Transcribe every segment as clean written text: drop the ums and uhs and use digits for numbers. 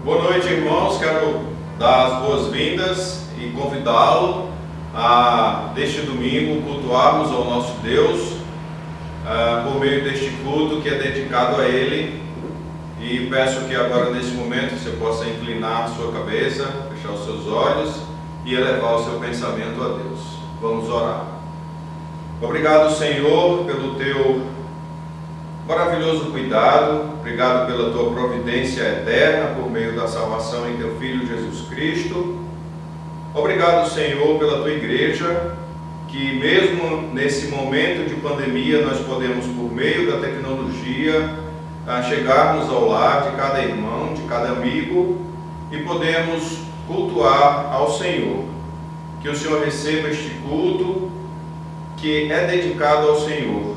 Boa noite, irmãos. Quero dar as boas-vindas e convidá-lo a, neste domingo, cultuarmos ao nosso Deus por meio deste culto que é dedicado a Ele. E peço que agora, nesse momento, você possa inclinar a sua cabeça, fechar os seus olhos e elevar o seu pensamento a Deus. Vamos orar. Obrigado, Senhor, pelo Teu maravilhoso cuidado. Obrigado pela Tua providência eterna por meio da salvação em Teu Filho Jesus Cristo. Obrigado, Senhor, pela Tua igreja, que mesmo nesse momento de pandemia nós podemos, por meio da tecnologia, chegarmos ao lar de cada irmão, de cada amigo e podemos cultuar ao Senhor. Que o Senhor receba este culto que é dedicado ao Senhor.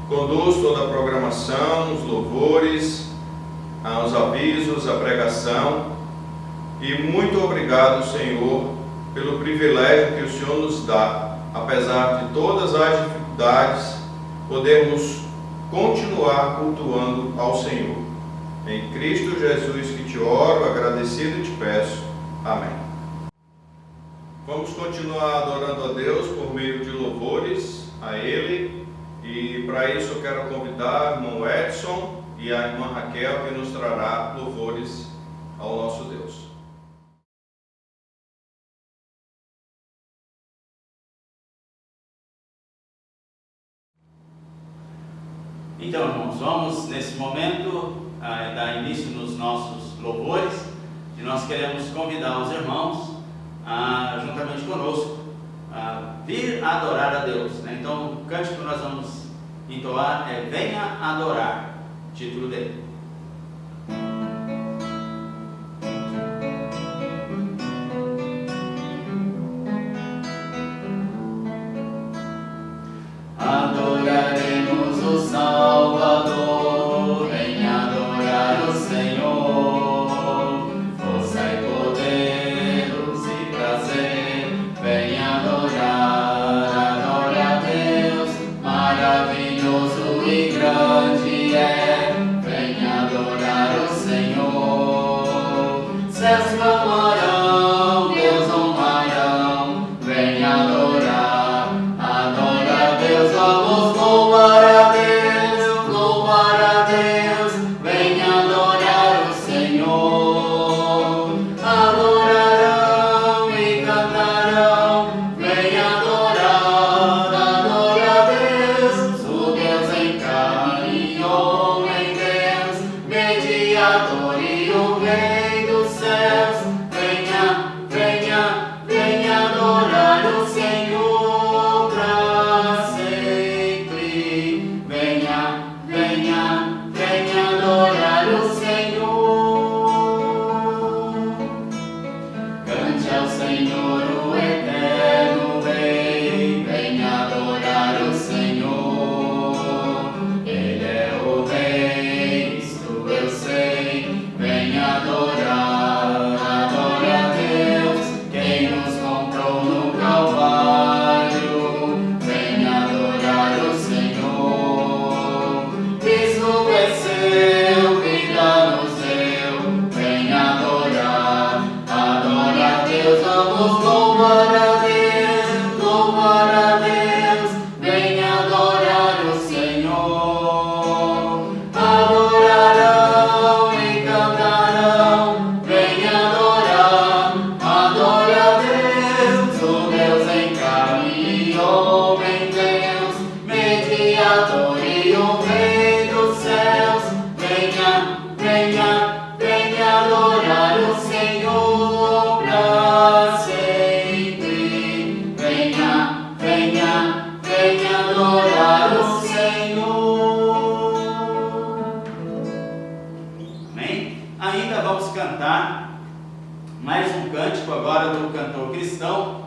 Conduz toda a programação, os louvores, os avisos, a pregação. E muito obrigado, Senhor, pelo privilégio que o Senhor nos dá, apesar de todas as dificuldades, podermos continuar cultuando ao Senhor. Em Cristo Jesus que te oro, agradecido e te peço. Amém. Vamos continuar adorando a Deus por meio de louvores a Ele. E para isso eu quero convidar o irmão Edson e a irmã Raquel, que nos trará louvores ao nosso Deus. Então, irmãos, vamos nesse momento dar início nos nossos louvores e nós queremos convidar os irmãos juntamente conosco a vir adorar a Deus, né? Então, o cântico que nós vamos entoar é Venha Adorar, título dele. Adoraremos o Salvador, venha adorar o Senhor, força e poder, luz e prazer, venha adorar, adora a Deus, maravilhoso e grande é, venha adorar o Senhor, céus clamarão, Deus honrarão, venha adorar, adora a Deus, vamos louvar a Deus, venha adorar o Senhor. Adorarão e cantarão, venha adorar, adora a Deus, o Deus em carne e homem, Deus, mediador e o Rei dos céus, venha adorar o Senhor para sempre. Venha adorar o Senhor. Cante ao Senhor o eterno Rei, venha adorar o Senhor. Ele é o Rei, isto eu sei, venha adorar, adora a Deus, quem nos comprou no Calvário, venha adorar o Senhor. Cristo venceu, vida nos deu, venha adorar, adora a Deus, vamos louvar a Deus, venha adorar o Senhor. Adorarão e cantarão, venha adorar, adora a Deus, o Deus em carne e homem, Deus, mediador e o Rei dos céus, venha adorar o Senhor para sempre. Venha adorar o Senhor. Amém? Ainda vamos cantar mais um cântico agora do cantor cristão,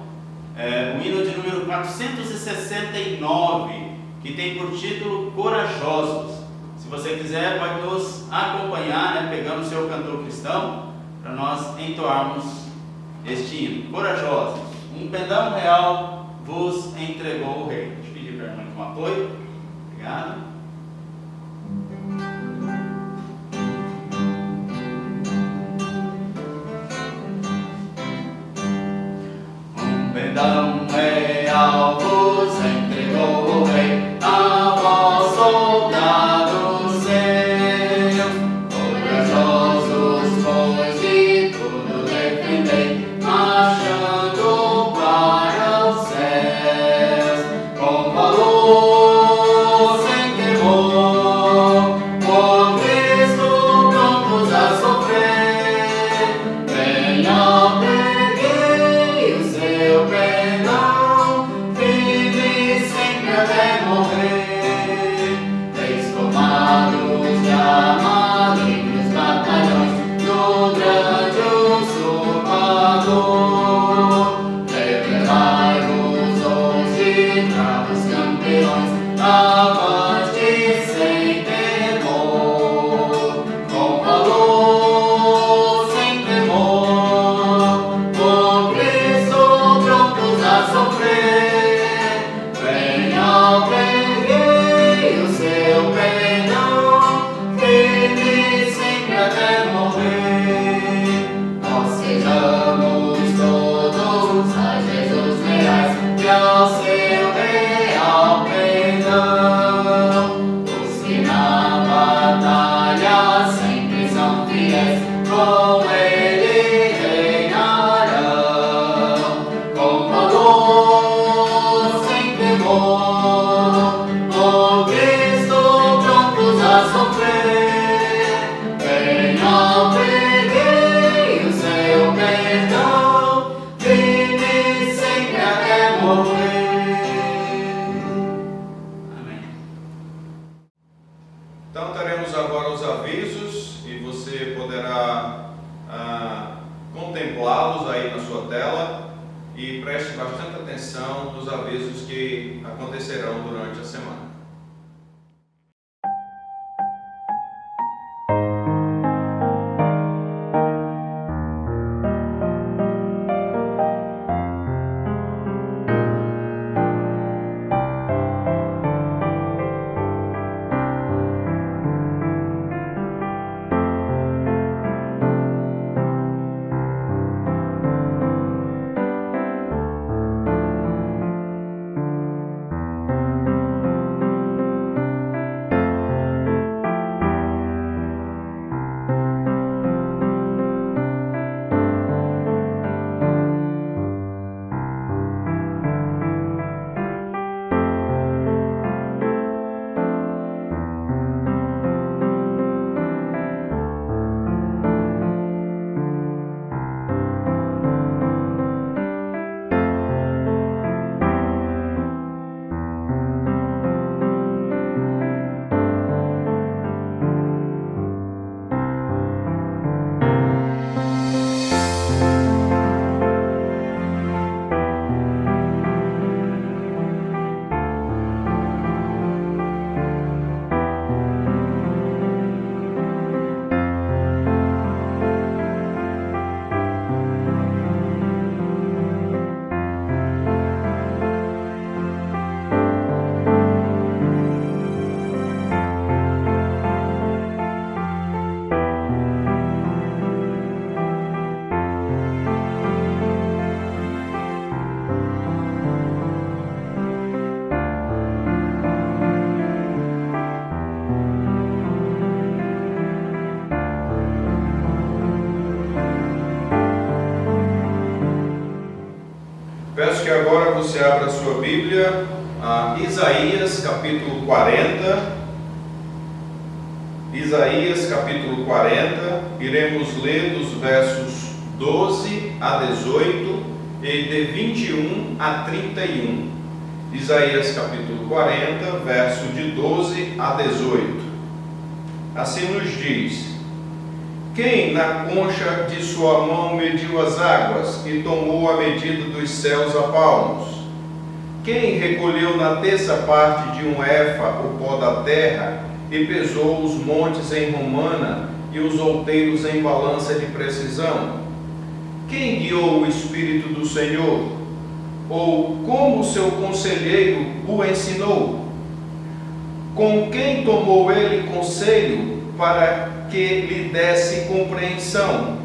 o hino de número 469, que tem por título Corajosos. Se você quiser, pode nos acompanhar, né, pegando o seu cantor cristão, para nós entoarmos este hino. Corajosos, um pendão real vos entregou o Rei. Deixa eu pedir para a irmã com apoio. Obrigado. a malignos batalhões do grande usurpador. Revelai-vos, hoje, bravos campeões, avante sem temor, com valor, sem temor, por Cristo prontos a sofrer. Venha, preguei o seu perdão, firme sempre até morrer. Nós sejamos todos a Jesus leais e ao seu real perdão. Os que na batalha sempre são fiéis, com ele reinarão, com valor, sem temor, por Cristo prontos a sofrer. Venha, preguei o seu perdão, firme sempre até morrer. Amém. Então teremos agora os avisos e você poderá contemplá-los aí na sua tela e preste bastante atenção nos avisos que acontecerão durante a semana. Peço que agora você abra a sua Bíblia a Isaías capítulo 40. Isaías capítulo 40, iremos ler dos versos 12 a 18 e de 21 a 31. Isaías capítulo 40, verso de 12 a 18. Assim nos diz: Quem na concha de sua mão mediu as águas e tomou a medida dos céus a palmos? Quem recolheu na terça parte de um éfa o pó da terra e pesou os montes em romana e os outeiros em balança de precisão? Quem guiou o Espírito do Senhor? Ou como seu conselheiro o ensinou? Com quem tomou ele conselho para que lhe desse compreensão?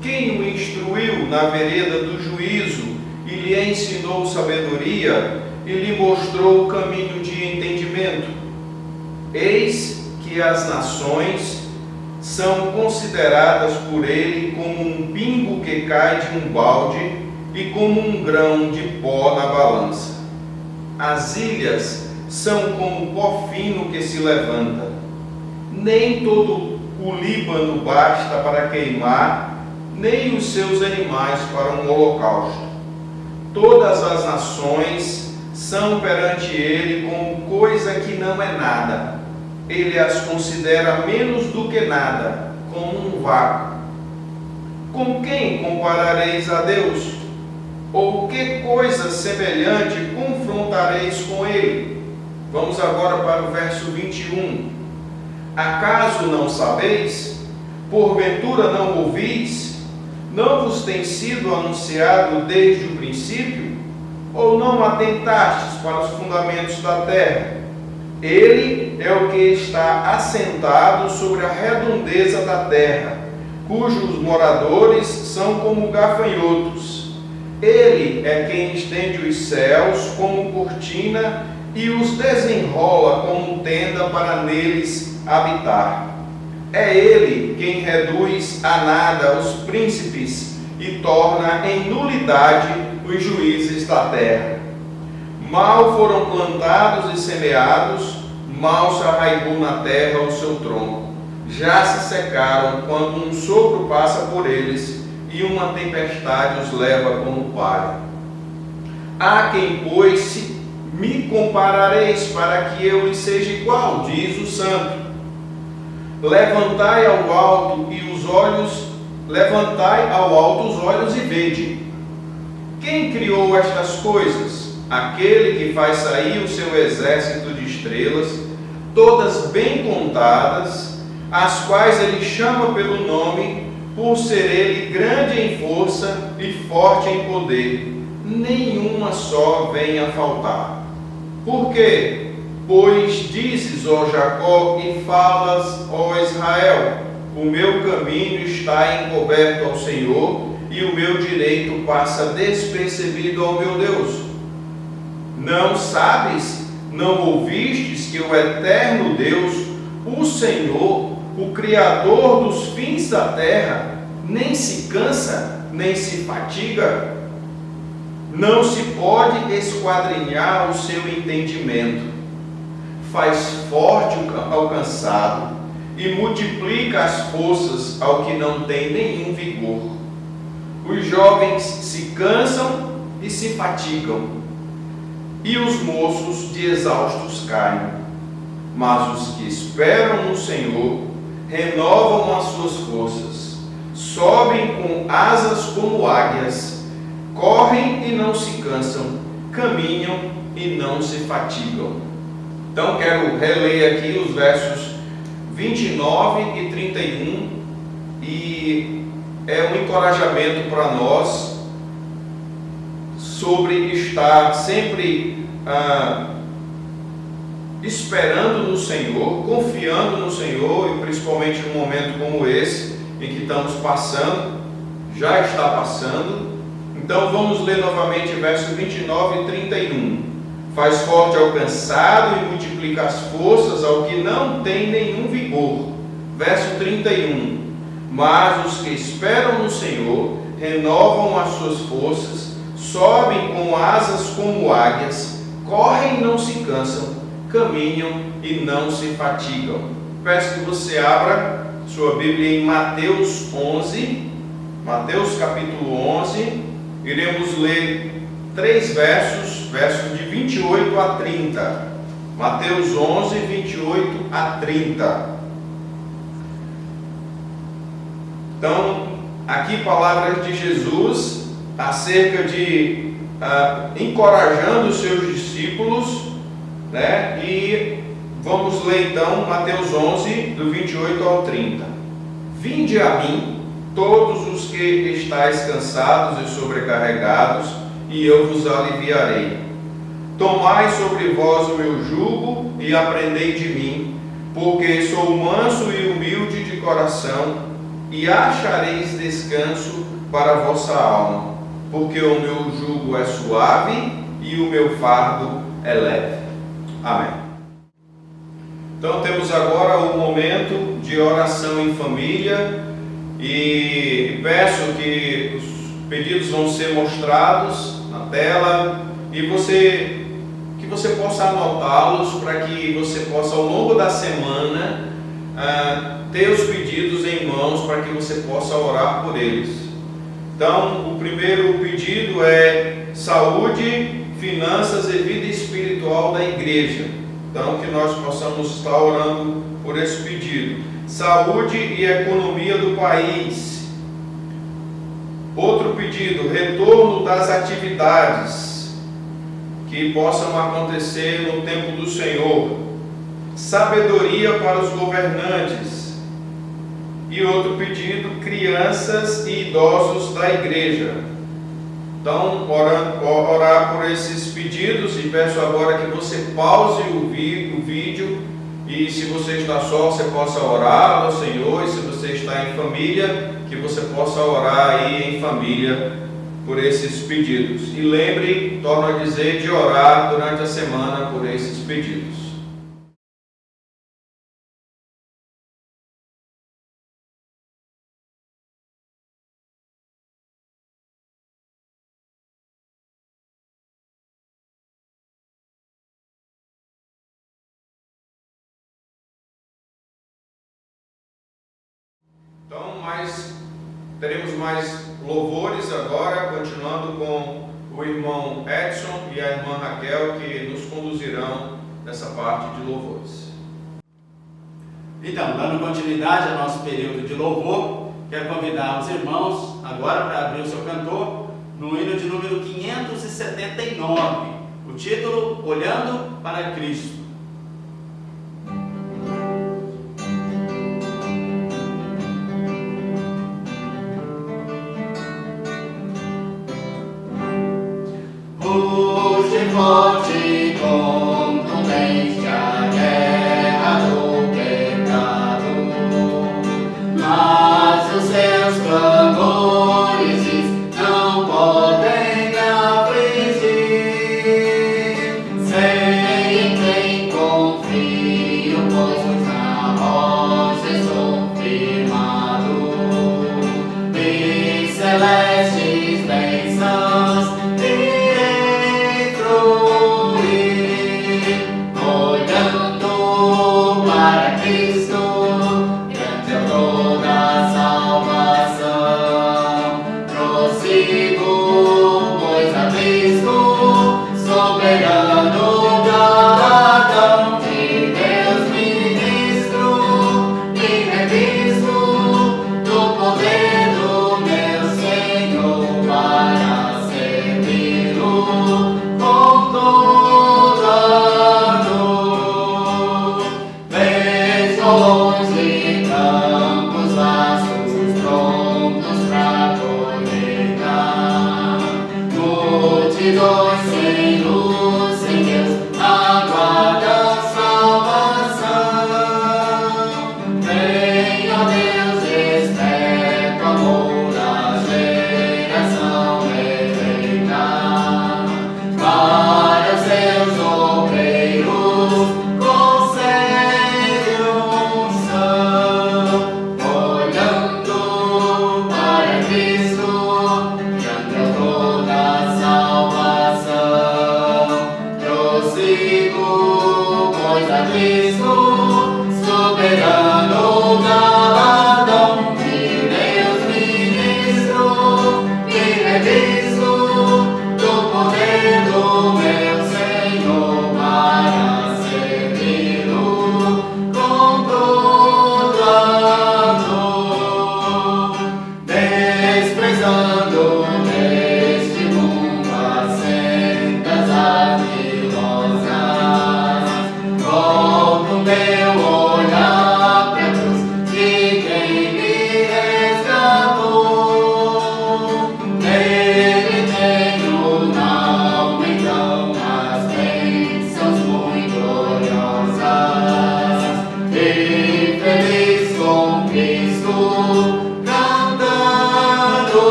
Quem o instruiu na vereda do juízo e lhe ensinou sabedoria e lhe mostrou o caminho de entendimento? Eis que as nações são consideradas por ele como um pingo que cai de um balde e como um grão de pó na balança. As ilhas são como pó fino que se levanta. Nem todo o Líbano basta para queimar, nem os seus animais para um holocausto. Todas as nações são perante ele como coisa que não é nada. ele as considera menos do que nada, como um vácuo. Com quem comparareis a Deus? Ou que coisa semelhante confrontareis com ele? Vamos agora para o verso 21. Acaso não sabeis? Porventura não ouvis? Não vos tem sido anunciado desde o princípio? Ou não atentastes para os fundamentos da terra? Ele é o que está assentado sobre a redondeza da terra, cujos moradores são como gafanhotos. Ele é quem estende os céus como cortina e os desenrola como tenda para neles habitar. É ele quem reduz a nada os príncipes e torna em nulidade os juízes da terra. Mal foram plantados e semeados, mal se arraigou na terra o seu tronco. Já se secaram quando um sopro passa por eles e uma tempestade os leva como palha. Há quem, pois, me comparareis para que eu lhe seja igual, diz o Santo. Levantai ao alto os olhos e vede. Quem criou estas coisas? Aquele que faz sair o seu exército de estrelas, todas bem contadas, as quais ele chama pelo nome, por ser ele grande em força e forte em poder. Nenhuma só vem a faltar. Por quê? Pois dizes, ó Jacó, e falas, ó Israel, o meu caminho está encoberto ao Senhor, e o meu direito passa despercebido ao meu Deus. Não sabes, não ouvistes que o eterno Deus, o Senhor, o Criador dos fins da terra, nem se cansa, nem se fatiga? Não se pode esquadrinhar o seu entendimento. Faz forte ao cansado e multiplica as forças ao que não tem nenhum vigor. Os jovens se cansam e se fatigam, e os moços de exaustos caem. Mas os que esperam no Senhor renovam as suas forças, sobem com asas como águias, correm e não se cansam, caminham e não se fatigam. Então quero reler aqui os versos 29 e 31 e é um encorajamento para nós sobre estar sempre esperando no Senhor, confiando no Senhor, e principalmente num momento como esse em que estamos passando, já está passando. Então vamos ler novamente versos 29 e 31. Faz forte ao cansado e multiplica as forças ao que não tem nenhum vigor. Verso 31. Mas os que esperam no Senhor renovam as suas forças, sobem com asas como águias, correm e não se cansam, caminham e não se fatigam. Peço que você abra sua Bíblia em Mateus 11, Mateus capítulo 11, iremos ler 3 versos de 28 a 30. Mateus 11, 28 a 30. Então, aqui palavras de Jesus acerca de encorajando os seus discípulos, né? E vamos ler então Mateus 11, do 28 ao 30. Vinde a mim, todos os que estáis cansados e sobrecarregados, e eu vos aliviarei. Tomai sobre vós o meu jugo e aprendei de mim, porque sou manso e humilde de coração, e achareis descanso para a vossa alma, porque o meu jugo é suave e o meu fardo é leve. Amém. Então temos agora o momento de oração em família, e peço que os pedidos vão ser mostrados na tela e que você possa anotá-los para que você possa ao longo da semana ter os pedidos em mãos para que você possa orar por eles. Então o primeiro pedido é saúde, finanças e vida espiritual da igreja. Então, que nós possamos estar orando por esse pedido. Saúde e economia do país. Outro pedido, retorno das atividades que possam acontecer no tempo do Senhor. Sabedoria para os governantes. E outro pedido, crianças e idosos da igreja. Então, orar por esses pedidos, e peço agora que você pause o vídeo, e se você está só, você possa orar ao Senhor, e se você está em família, que você possa orar aí em família por esses pedidos. E lembre, torno a dizer, de orar durante a semana por esses pedidos. Então, teremos mais louvores agora, continuando com o irmão Edson e a irmã Raquel, que nos conduzirão nessa parte de louvores. Então, dando continuidade ao nosso período de louvor, quero convidar os irmãos agora para abrir o seu cantor no hino de número 579, o título Olhando para Cristo. Forte contundente a guerra do pecado, mas os seus clamores não podem afligir. Sei em quem confio, pois na rocha estou firmado. E celestes bênçãos seus obreiros concede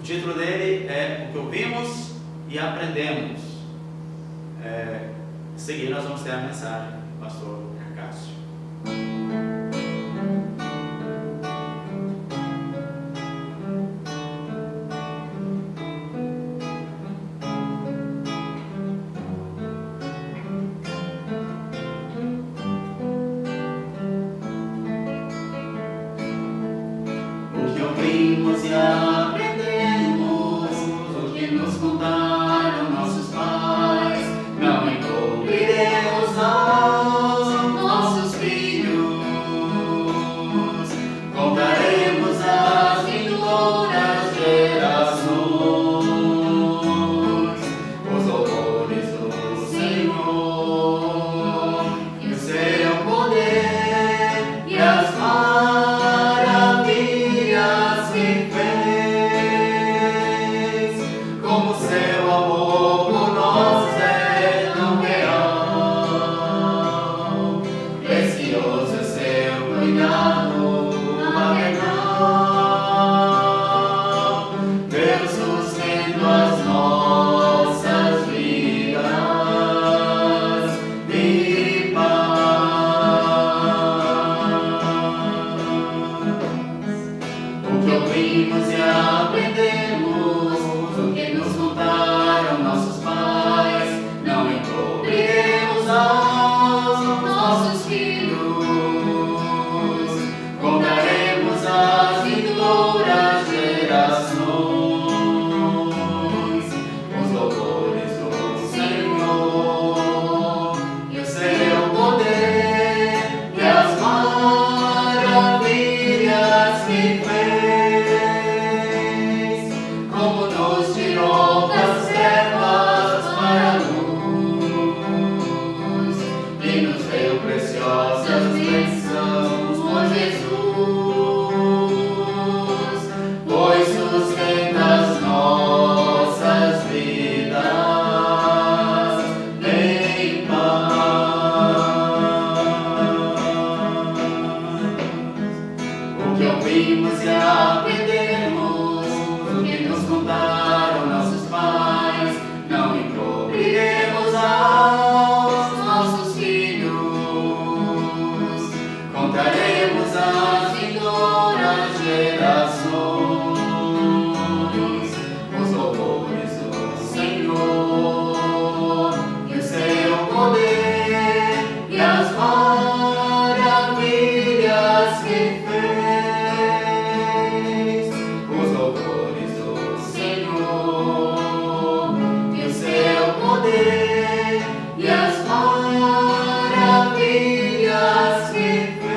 título dele é O que ouvimos e aprendemos. A seguir nós vamos ter a mensagem do pastor Cássio. O que ouvimos e aprendemos, o que nos contaram nossos pais, não encobriremos aos nossos filhos. Contaremos às vindouras gerações os louvores do Senhor e o seu poder e as maravilhas que fez. Como seu amor por nós é tão real, precioso é seu cuidado maternal. Deus sustenta as nossas vidas e paz. O que ouvimos e aprendemos, o que nos contaram nossos pais, não encobriremos aos nossos filhos. Contaremos às vindouras gerações os louvores do Senhor e o seu poder e as maravilhas que fez. Como nos tirou das trevas para a luz e nos deu preciosas bênçãos por Jesus, pois sustenta as nossas vidas em paz. O que ouvimos e aprendemos, o que nos contaram nossos pais, não encobriremos aos nossos filhos. Contaremos às vindouras gerações os louvores do Senhor e o seu poder e as maravilhas que fez. Os louvores do Senhor e o seu poder e as maravilhas que fez.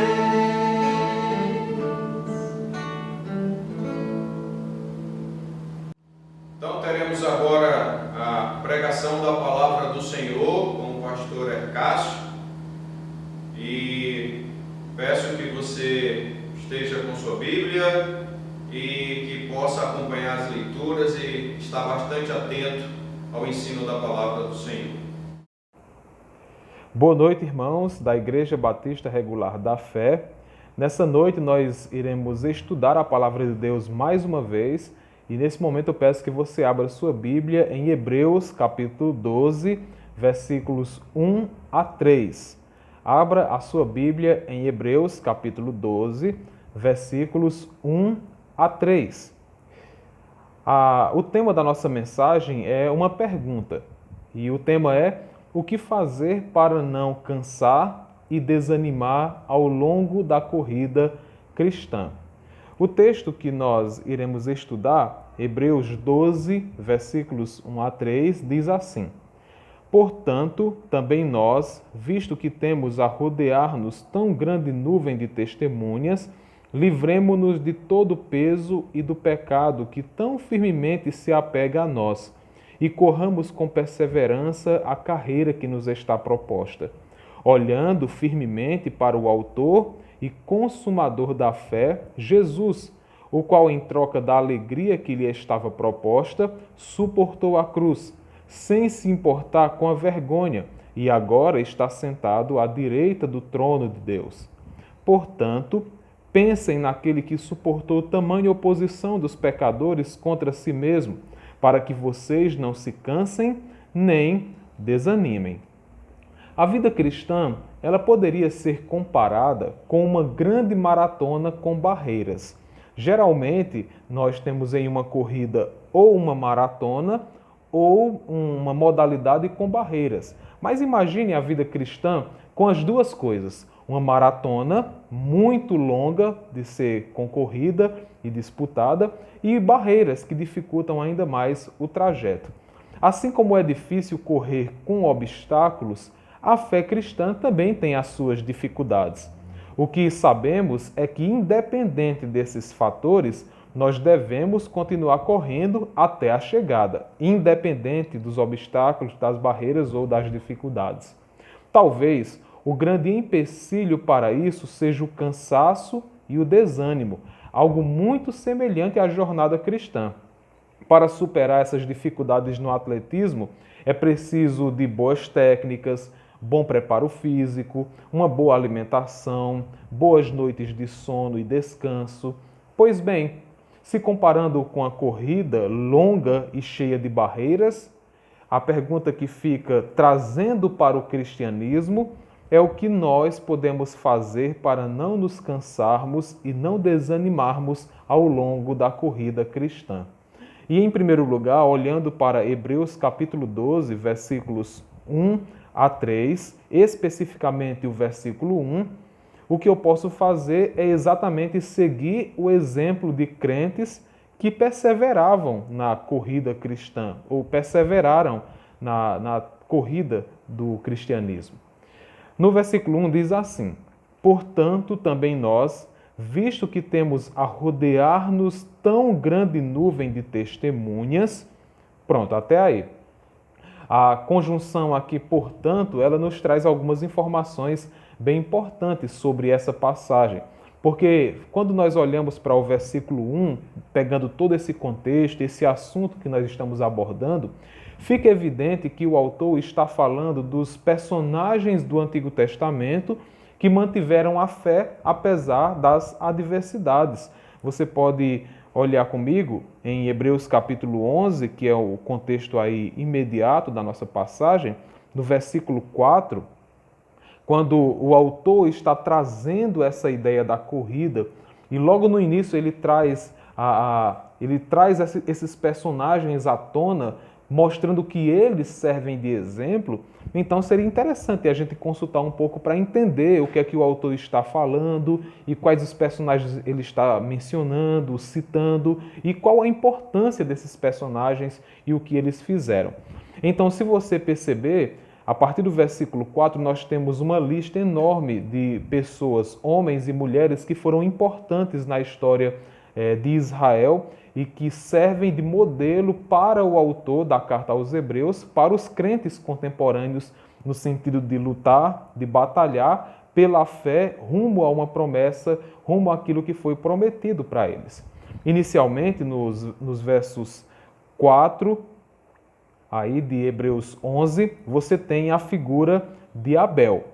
Então teremos agora a pregação da palavra do Senhor com o pastor Cássio. E peço que você esteja com sua Bíblia e que possa acompanhar as leituras e estar bastante atento ao ensino da palavra do Senhor. Boa noite, irmãos da Igreja Batista Regular da Fé. Nessa noite nós iremos estudar a palavra de Deus mais uma vez e nesse momento eu peço que você abra sua Bíblia em Hebreus capítulo 12, versículos 1 a 3. Abra a sua Bíblia em Hebreus capítulo 12, versículos 1 a 3. O tema da nossa mensagem é uma pergunta e o tema é: o que fazer para não cansar e desanimar ao longo da corrida cristã? O texto que nós iremos estudar, Hebreus 12, versículos 1 a 3, diz assim: Portanto, também nós, visto que temos a rodear-nos tão grande nuvem de testemunhas, livremo-nos de todo o peso e do pecado que tão firmemente se apega a nós, e corramos com perseverança a carreira que nos está proposta, olhando firmemente para o autor e consumador da fé, Jesus, o qual, em troca da alegria que lhe estava proposta, suportou a cruz, sem se importar com a vergonha, e agora está sentado à direita do trono de Deus. Portanto, Pensem naquele que suportou tamanha oposição dos pecadores contra si mesmo, para que vocês não se cansem nem desanimem. A vida cristã, ela poderia ser comparada com uma grande maratona com barreiras. Geralmente, nós temos em uma corrida ou uma maratona ou uma modalidade com barreiras. Mas imagine a vida cristã com as duas coisas. Uma maratona muito longa de ser concorrida e disputada e barreiras que dificultam ainda mais o trajeto. Assim como é difícil correr com obstáculos, a fé cristã também tem as suas dificuldades. O que sabemos é que, independente desses fatores, nós devemos continuar correndo até a chegada, independente dos obstáculos, das barreiras ou das dificuldades. Talvez o grande empecilho para isso seja o cansaço e o desânimo, algo muito semelhante à jornada cristã. Para superar essas dificuldades no atletismo, é preciso de boas técnicas, bom preparo físico, uma boa alimentação, boas noites de sono e descanso. Pois bem, se comparando com a corrida longa e cheia de barreiras, a pergunta que fica trazendo para o cristianismo é o que nós podemos fazer para não nos cansarmos e não desanimarmos ao longo da corrida cristã. E em primeiro lugar, olhando para Hebreus capítulo 12, versículos 1 a 3, especificamente o versículo 1, o que eu posso fazer é exatamente seguir o exemplo de crentes que perseveravam na corrida cristã, ou perseveraram na corrida do cristianismo. No versículo 1 diz assim: portanto, também nós, visto que temos a rodear-nos tão grande nuvem de testemunhas. Pronto, até aí. A conjunção aqui, portanto, ela nos traz algumas informações bem importantes sobre essa passagem. Porque quando nós olhamos para o versículo 1, pegando todo esse contexto, esse assunto que nós estamos abordando, fica evidente que o autor está falando dos personagens do Antigo Testamento que mantiveram a fé apesar das adversidades. Você pode olhar comigo em Hebreus capítulo 11, que é o contexto aí imediato da nossa passagem, no versículo 4, quando o autor está trazendo essa ideia da corrida, e logo no início ele traz esses personagens à tona, mostrando que eles servem de exemplo. Então seria interessante a gente consultar um pouco para entender o que é que o autor está falando e quais os personagens ele está mencionando, citando e qual a importância desses personagens e o que eles fizeram. Então, se você perceber, a partir do versículo 4 nós temos uma lista enorme de pessoas, homens e mulheres que foram importantes na história de Israel e que servem de modelo para o autor da carta aos Hebreus, para os crentes contemporâneos, no sentido de lutar, de batalhar pela fé rumo a uma promessa, rumo àquilo que foi prometido para eles. Inicialmente, nos versos 4 aí de Hebreus 11, você tem a figura de Abel.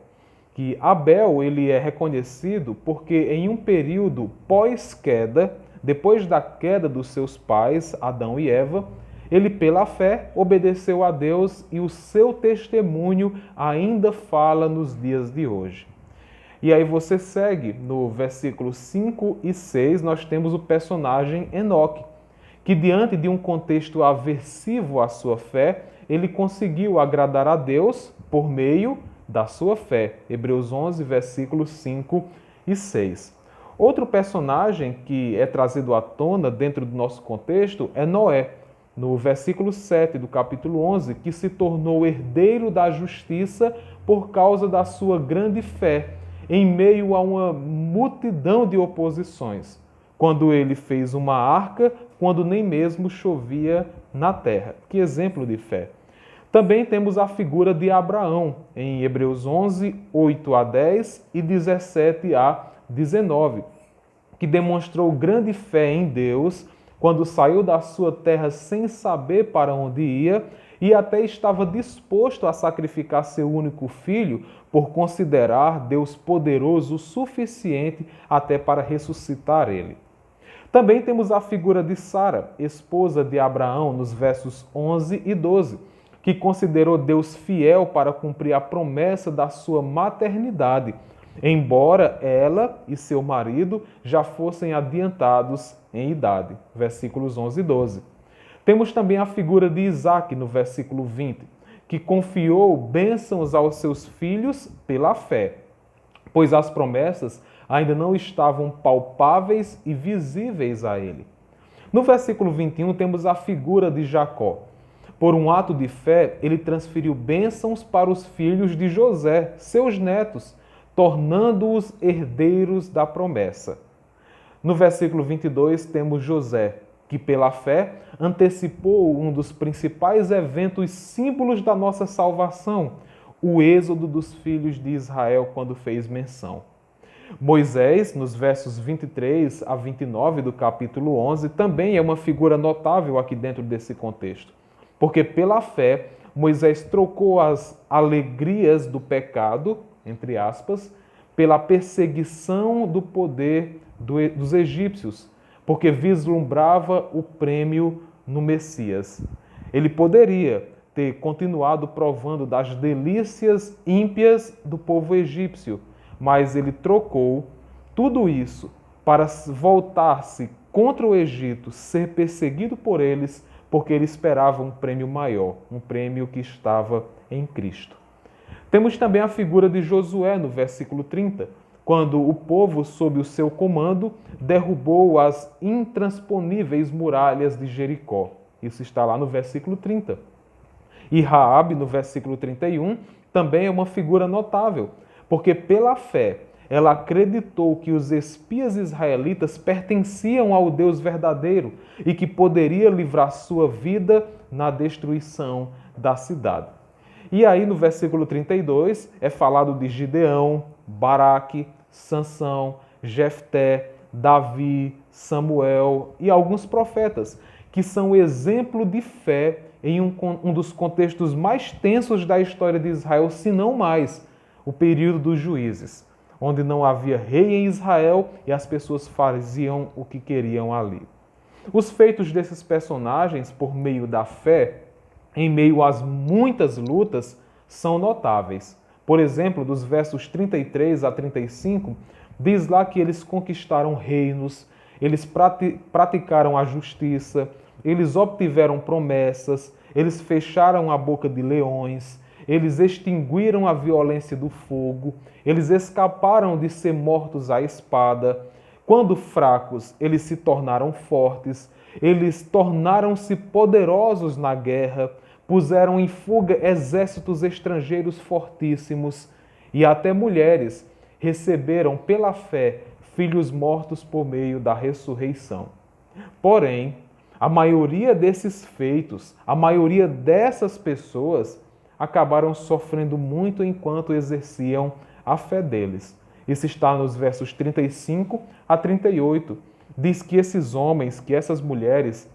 Que Abel ele é reconhecido porque em um período pós-queda, depois da queda dos seus pais, Adão e Eva, ele, pela fé, obedeceu a Deus e o seu testemunho ainda fala nos dias de hoje. E aí você segue no versículo 5 e 6, nós temos o personagem Enoque, que diante de um contexto aversivo à sua fé, ele conseguiu agradar a Deus por meio da sua fé. Hebreus 11, versículos 5 e 6. Outro personagem que é trazido à tona dentro do nosso contexto é Noé, no versículo 7 do capítulo 11, que se tornou herdeiro da justiça por causa da sua grande fé, em meio a uma multidão de oposições, quando ele fez uma arca, quando nem mesmo chovia na terra. Que exemplo de fé! Também temos a figura de Abraão, em Hebreus 11, 8 a 10 e 17 a 19, que demonstrou grande fé em Deus quando saiu da sua terra sem saber para onde ia e até estava disposto a sacrificar seu único filho por considerar Deus poderoso o suficiente até para ressuscitar ele. Também temos a figura de Sara, esposa de Abraão, nos versos 11 e 12, que considerou Deus fiel para cumprir a promessa da sua maternidade, embora ela e seu marido já fossem adiantados em idade. Versículos 11 e 12. Temos também a figura de Isaque, no versículo 20, que confiou bênçãos aos seus filhos pela fé, pois as promessas ainda não estavam palpáveis e visíveis a ele. No versículo 21 temos a figura de Jacó. Por um ato de fé, ele transferiu bênçãos para os filhos de José, seus netos, tornando-os herdeiros da promessa. No versículo 22 temos José, que pela fé antecipou um dos principais eventos símbolos da nossa salvação, o êxodo dos filhos de Israel, quando fez menção. Moisés, nos versos 23 a 29 do capítulo 11, também é uma figura notável aqui dentro desse contexto, porque pela fé Moisés trocou as alegrias do pecado, entre aspas, pela perseguição do poder dos egípcios, porque vislumbrava o prêmio no Messias. Ele poderia ter continuado provando das delícias ímpias do povo egípcio, mas ele trocou tudo isso para voltar-se contra o Egito, ser perseguido por eles, porque ele esperava um prêmio maior, um prêmio que estava em Cristo. Temos também a figura de Josué no versículo 30, quando o povo, sob o seu comando, derrubou as intransponíveis muralhas de Jericó. Isso está lá no versículo 30. E Raabe, no versículo 31, também é uma figura notável, porque pela fé ela acreditou que os espias israelitas pertenciam ao Deus verdadeiro e que poderia livrar sua vida na destruição da cidade. E aí no versículo 32 é falado de Gideão, Baraque, Sansão, Jefté, Davi, Samuel e alguns profetas, que são exemplo de fé em um dos contextos mais tensos da história de Israel, se não mais, o período dos juízes, onde não havia rei em Israel e as pessoas faziam o que queriam ali. Os feitos desses personagens, por meio da fé, em meio às muitas lutas, são notáveis. Por exemplo, dos versos 33 a 35, diz lá que eles conquistaram reinos, eles praticaram a justiça, eles obtiveram promessas, eles fecharam a boca de leões, eles extinguiram a violência do fogo, eles escaparam de ser mortos à espada. Quando fracos, eles se tornaram fortes, eles tornaram-se poderosos na guerra, puseram em fuga exércitos estrangeiros fortíssimos e até mulheres receberam pela fé filhos mortos por meio da ressurreição. Porém, a maioria desses feitos, a maioria dessas pessoas acabaram sofrendo muito enquanto exerciam a fé deles. Isso está nos versos 35 a 38. Diz que esses homens, que essas mulheres,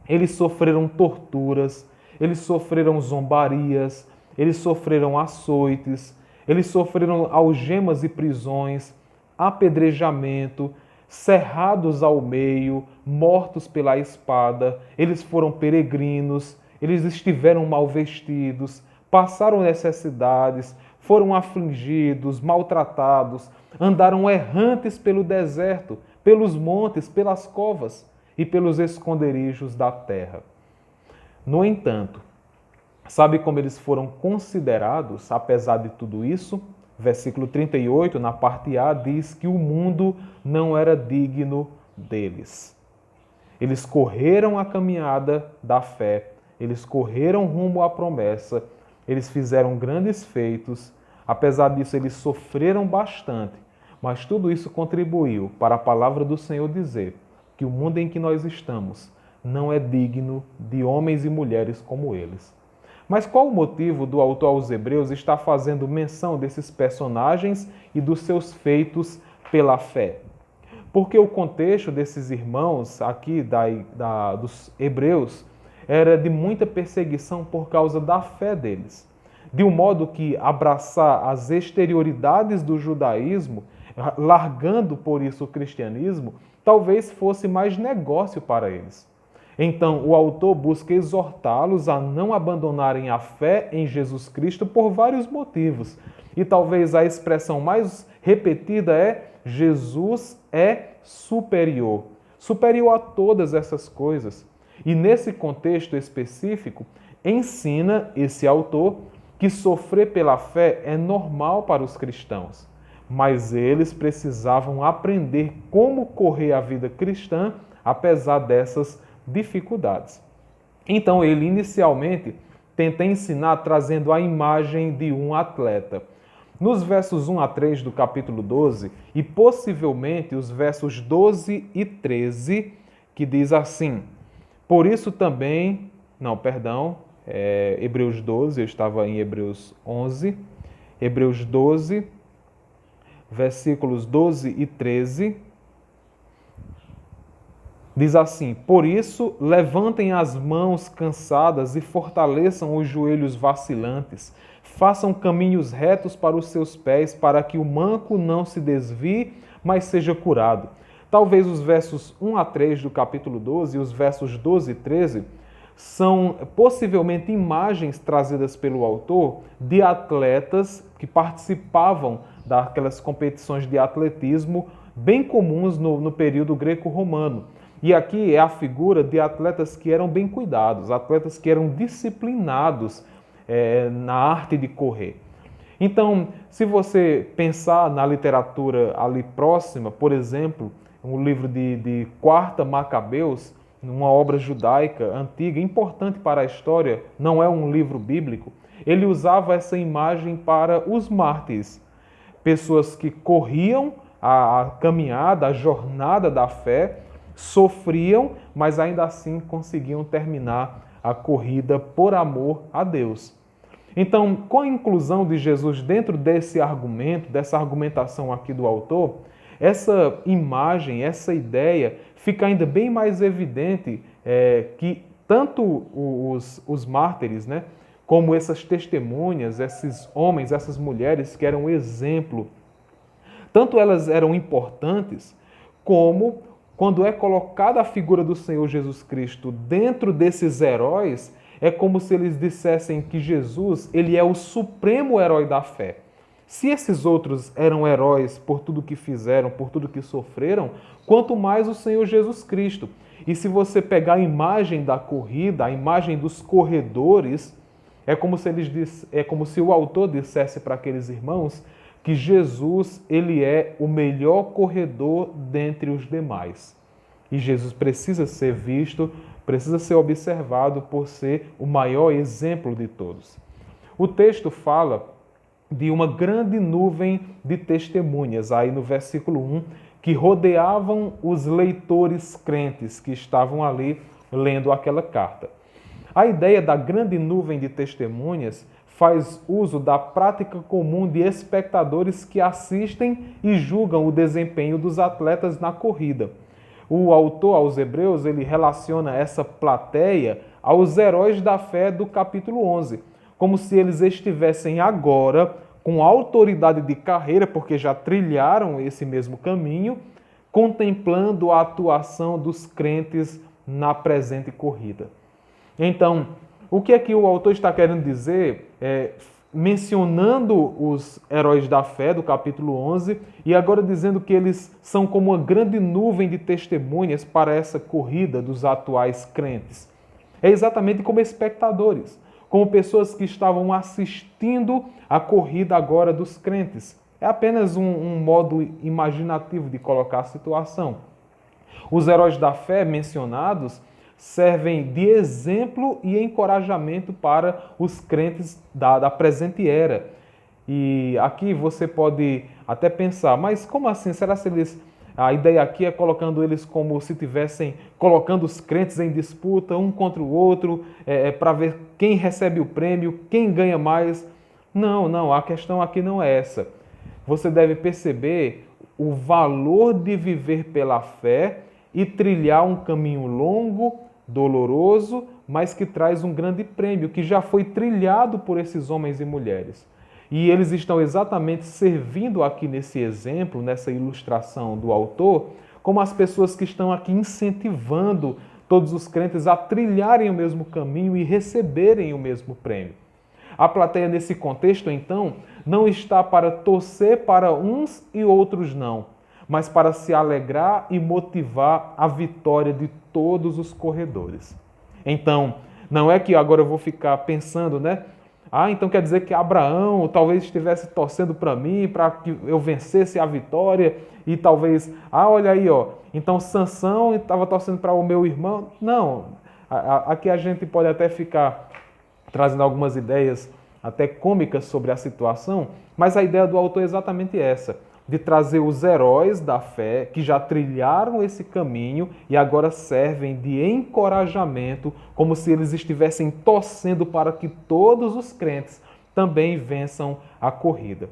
eles sofreram torturas, eles sofreram zombarias, eles sofreram açoites, eles sofreram algemas e prisões, apedrejamento, cerrados ao meio, mortos pela espada, eles foram peregrinos, eles estiveram mal vestidos, passaram necessidades, foram afligidos, maltratados, andaram errantes pelo deserto, pelos montes, pelas covas e pelos esconderijos da terra. No entanto, sabe como eles foram considerados, apesar de tudo isso? Versículo 38, na parte A, diz que o mundo não era digno deles. Eles correram a caminhada da fé, eles correram rumo à promessa, eles fizeram grandes feitos, apesar disso eles sofreram bastante, mas tudo isso contribuiu para a palavra do Senhor dizer que o mundo em que nós estamos não é digno de homens e mulheres como eles. Mas qual o motivo do autor aos Hebreus estar fazendo menção desses personagens e dos seus feitos pela fé? Porque o contexto desses irmãos aqui dos Hebreus era de muita perseguição por causa da fé deles. De um modo que abraçar as exterioridades do judaísmo, largando por isso o cristianismo, talvez fosse mais negócio para eles. Então, o autor busca exortá-los a não abandonarem a fé em Jesus Cristo por vários motivos. E talvez a expressão mais repetida é: Jesus é superior. Superior a todas essas coisas. E nesse contexto específico, ensina esse autor que sofrer pela fé é normal para os cristãos. Mas eles precisavam aprender como correr a vida cristã apesar dessas dificuldades. Então ele inicialmente tenta ensinar trazendo a imagem de um atleta. Nos versos 1 a 3 do capítulo 12 e possivelmente os versos 12 e 13, que diz assim: por isso também, Hebreus 12, eu estava em Hebreus 11, Hebreus 12, versículos 12 e 13, diz assim: por isso, levantem as mãos cansadas e fortaleçam os joelhos vacilantes. Façam caminhos retos para os seus pés, para que o manco não se desvie, mas seja curado. Talvez os versos 1 a 3 do capítulo 12 e os versos 12 e 13 são possivelmente imagens trazidas pelo autor de atletas que participavam daquelas competições de atletismo bem comuns no período greco-romano. E aqui é a figura de atletas que eram bem cuidados, atletas que eram disciplinados na arte de correr. Então, se você pensar na literatura ali próxima, por exemplo, um livro de 4 Macabeus, uma obra judaica antiga, importante para a história, não é um livro bíblico, ele usava essa imagem para os mártires, pessoas que corriam a caminhada, a jornada da fé, sofriam, mas ainda assim conseguiam terminar a corrida por amor a Deus. Então, com a inclusão de Jesus dentro desse argumento, dessa argumentação aqui do autor, essa imagem, essa ideia fica ainda bem mais evidente que tanto os mártires, né, como essas testemunhas, esses homens, essas mulheres que eram exemplo, tanto elas eram importantes, como quando é colocada a figura do Senhor Jesus Cristo dentro desses heróis, é como se eles dissessem que Jesus, ele é o supremo herói da fé. Se esses outros eram heróis por tudo que fizeram, por tudo que sofreram, quanto mais o Senhor Jesus Cristo. E se você pegar a imagem da corrida, a imagem dos corredores, é como se o autor dissesse para aqueles irmãos que Jesus, ele é o melhor corredor dentre os demais. E Jesus precisa ser visto, precisa ser observado por ser o maior exemplo de todos. O texto fala de uma grande nuvem de testemunhas, aí no versículo 1, que rodeavam os leitores crentes que estavam ali lendo aquela carta. A ideia da grande nuvem de testemunhas faz uso da prática comum de espectadores que assistem e julgam o desempenho dos atletas na corrida. O autor aos Hebreus, ele relaciona essa plateia aos heróis da fé do capítulo 11, como se eles estivessem agora com autoridade de carreira, porque já trilharam esse mesmo caminho, contemplando a atuação dos crentes na presente corrida. Então, o que é que o autor está querendo dizer, mencionando os heróis da fé do capítulo 11 e agora dizendo que eles são como uma grande nuvem de testemunhas para essa corrida dos atuais crentes? É exatamente como espectadores, como pessoas que estavam assistindo a corrida agora dos crentes. É apenas um modo imaginativo de colocar a situação. Os heróis da fé mencionados servem de exemplo e encorajamento para os crentes da presente era. E aqui você pode até pensar, mas como assim? Será que a ideia aqui é colocando eles como se estivessem colocando os crentes em disputa um contra o outro, para ver quem recebe o prêmio, quem ganha mais? Não, a questão aqui não é essa. Você deve perceber o valor de viver pela fé e trilhar um caminho longo doloroso, mas que traz um grande prêmio, que já foi trilhado por esses homens e mulheres. E eles estão exatamente servindo aqui nesse exemplo, nessa ilustração do autor, como as pessoas que estão aqui incentivando todos os crentes a trilharem o mesmo caminho e receberem o mesmo prêmio. A plateia, nesse contexto, então, não está para torcer para uns e outros não, mas para se alegrar e motivar a vitória de todos os corredores. Então, não é que agora eu vou ficar pensando, né? Então quer dizer que Abraão talvez estivesse torcendo para mim, para que eu vencesse a vitória, e talvez, olha aí, então Sansão estava torcendo para o meu irmão. Não, aqui a gente pode até ficar trazendo algumas ideias até cômicas sobre a situação, mas a ideia do autor é exatamente essa, de trazer os heróis da fé que já trilharam esse caminho e agora servem de encorajamento, como se eles estivessem torcendo para que todos os crentes também vençam a corrida.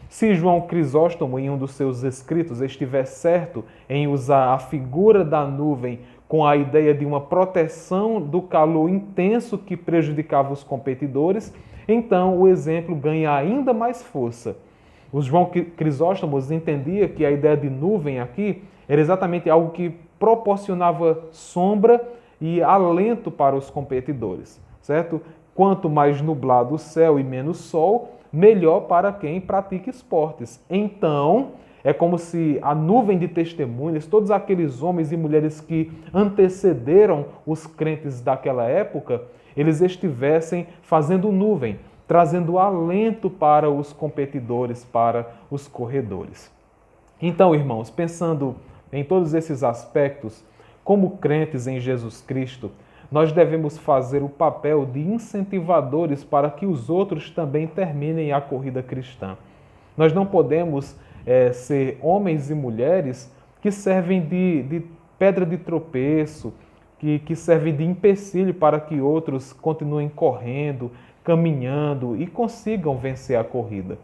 Se João Crisóstomo, em um dos seus escritos, estiver certo em usar a figura da nuvem com a ideia de uma proteção do calor intenso que prejudicava os competidores, então o exemplo ganha ainda mais força. O João Crisóstomo entendia que a ideia de nuvem aqui era exatamente algo que proporcionava sombra e alento para os competidores, certo? Quanto mais nublado o céu e menos sol, melhor para quem pratica esportes. Então, é como se a nuvem de testemunhas, todos aqueles homens e mulheres que antecederam os crentes daquela época, eles estivessem fazendo nuvem, trazendo alento para os competidores, para os corredores. Então, irmãos, pensando em todos esses aspectos, como crentes em Jesus Cristo, nós devemos fazer o papel de incentivadores para que os outros também terminem a corrida cristã. Nós não podemos ser homens e mulheres que servem de pedra de tropeço, que servem de empecilho para que outros continuem correndo, caminhando e consigam vencer a corrida.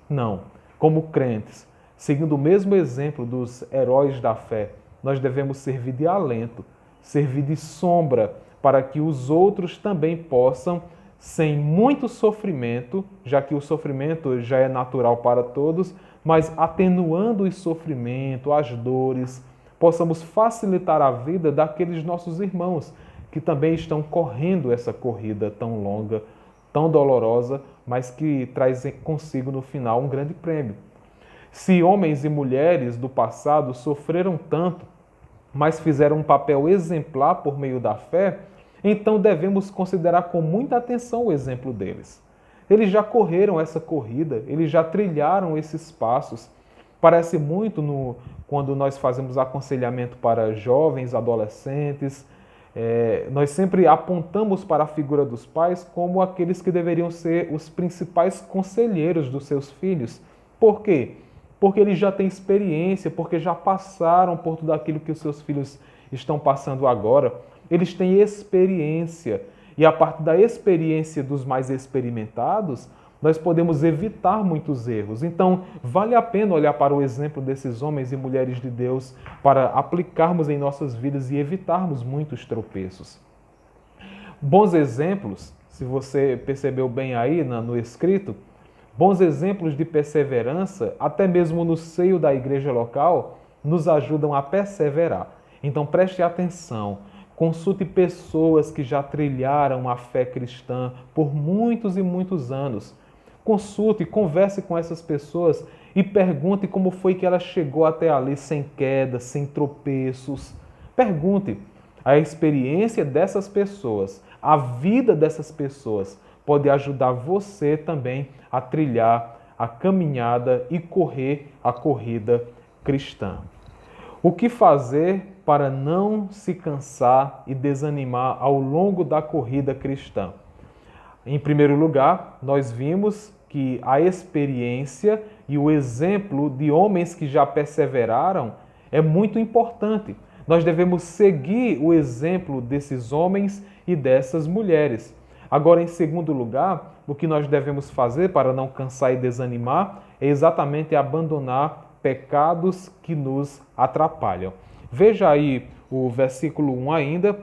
Não. Como crentes, seguindo o mesmo exemplo dos heróis da fé, nós devemos servir de alento, servir de sombra, para que os outros também possam, sem muito sofrimento, já que o sofrimento já é natural para todos, mas atenuando o sofrimento, as dores, possamos facilitar a vida daqueles nossos irmãos que também estão correndo essa corrida tão longa, tão dolorosa, mas que traz consigo no final um grande prêmio. Se homens e mulheres do passado sofreram tanto, mas fizeram um papel exemplar por meio da fé, então devemos considerar com muita atenção o exemplo deles. Eles já correram essa corrida, eles já trilharam esses passos. Parece muito quando nós fazemos aconselhamento para jovens, adolescentes, nós sempre apontamos para a figura dos pais como aqueles que deveriam ser os principais conselheiros dos seus filhos. Por quê? Porque eles já têm experiência, porque já passaram por tudo aquilo que os seus filhos estão passando agora. Eles têm experiência. E a partir da experiência dos mais experimentados, nós podemos evitar muitos erros. Então, vale a pena olhar para o exemplo desses homens e mulheres de Deus para aplicarmos em nossas vidas e evitarmos muitos tropeços. Bons exemplos, se você percebeu bem aí no escrito, bons exemplos de perseverança, até mesmo no seio da igreja local, nos ajudam a perseverar. Então, preste atenção. Consulte pessoas que já trilharam a fé cristã por muitos e muitos anos. Consulte, converse com essas pessoas e pergunte como foi que ela chegou até ali sem queda, sem tropeços. Pergunte. A experiência dessas pessoas, a vida dessas pessoas pode ajudar você também a trilhar a caminhada e correr a corrida cristã. O que fazer para não se cansar e desanimar ao longo da corrida cristã? Em primeiro lugar, nós vimos que a experiência e o exemplo de homens que já perseveraram é muito importante. Nós devemos seguir o exemplo desses homens e dessas mulheres. Agora, em segundo lugar, o que nós devemos fazer para não cansar e desanimar é exatamente abandonar pecados que nos atrapalham. Veja aí o versículo 1 ainda,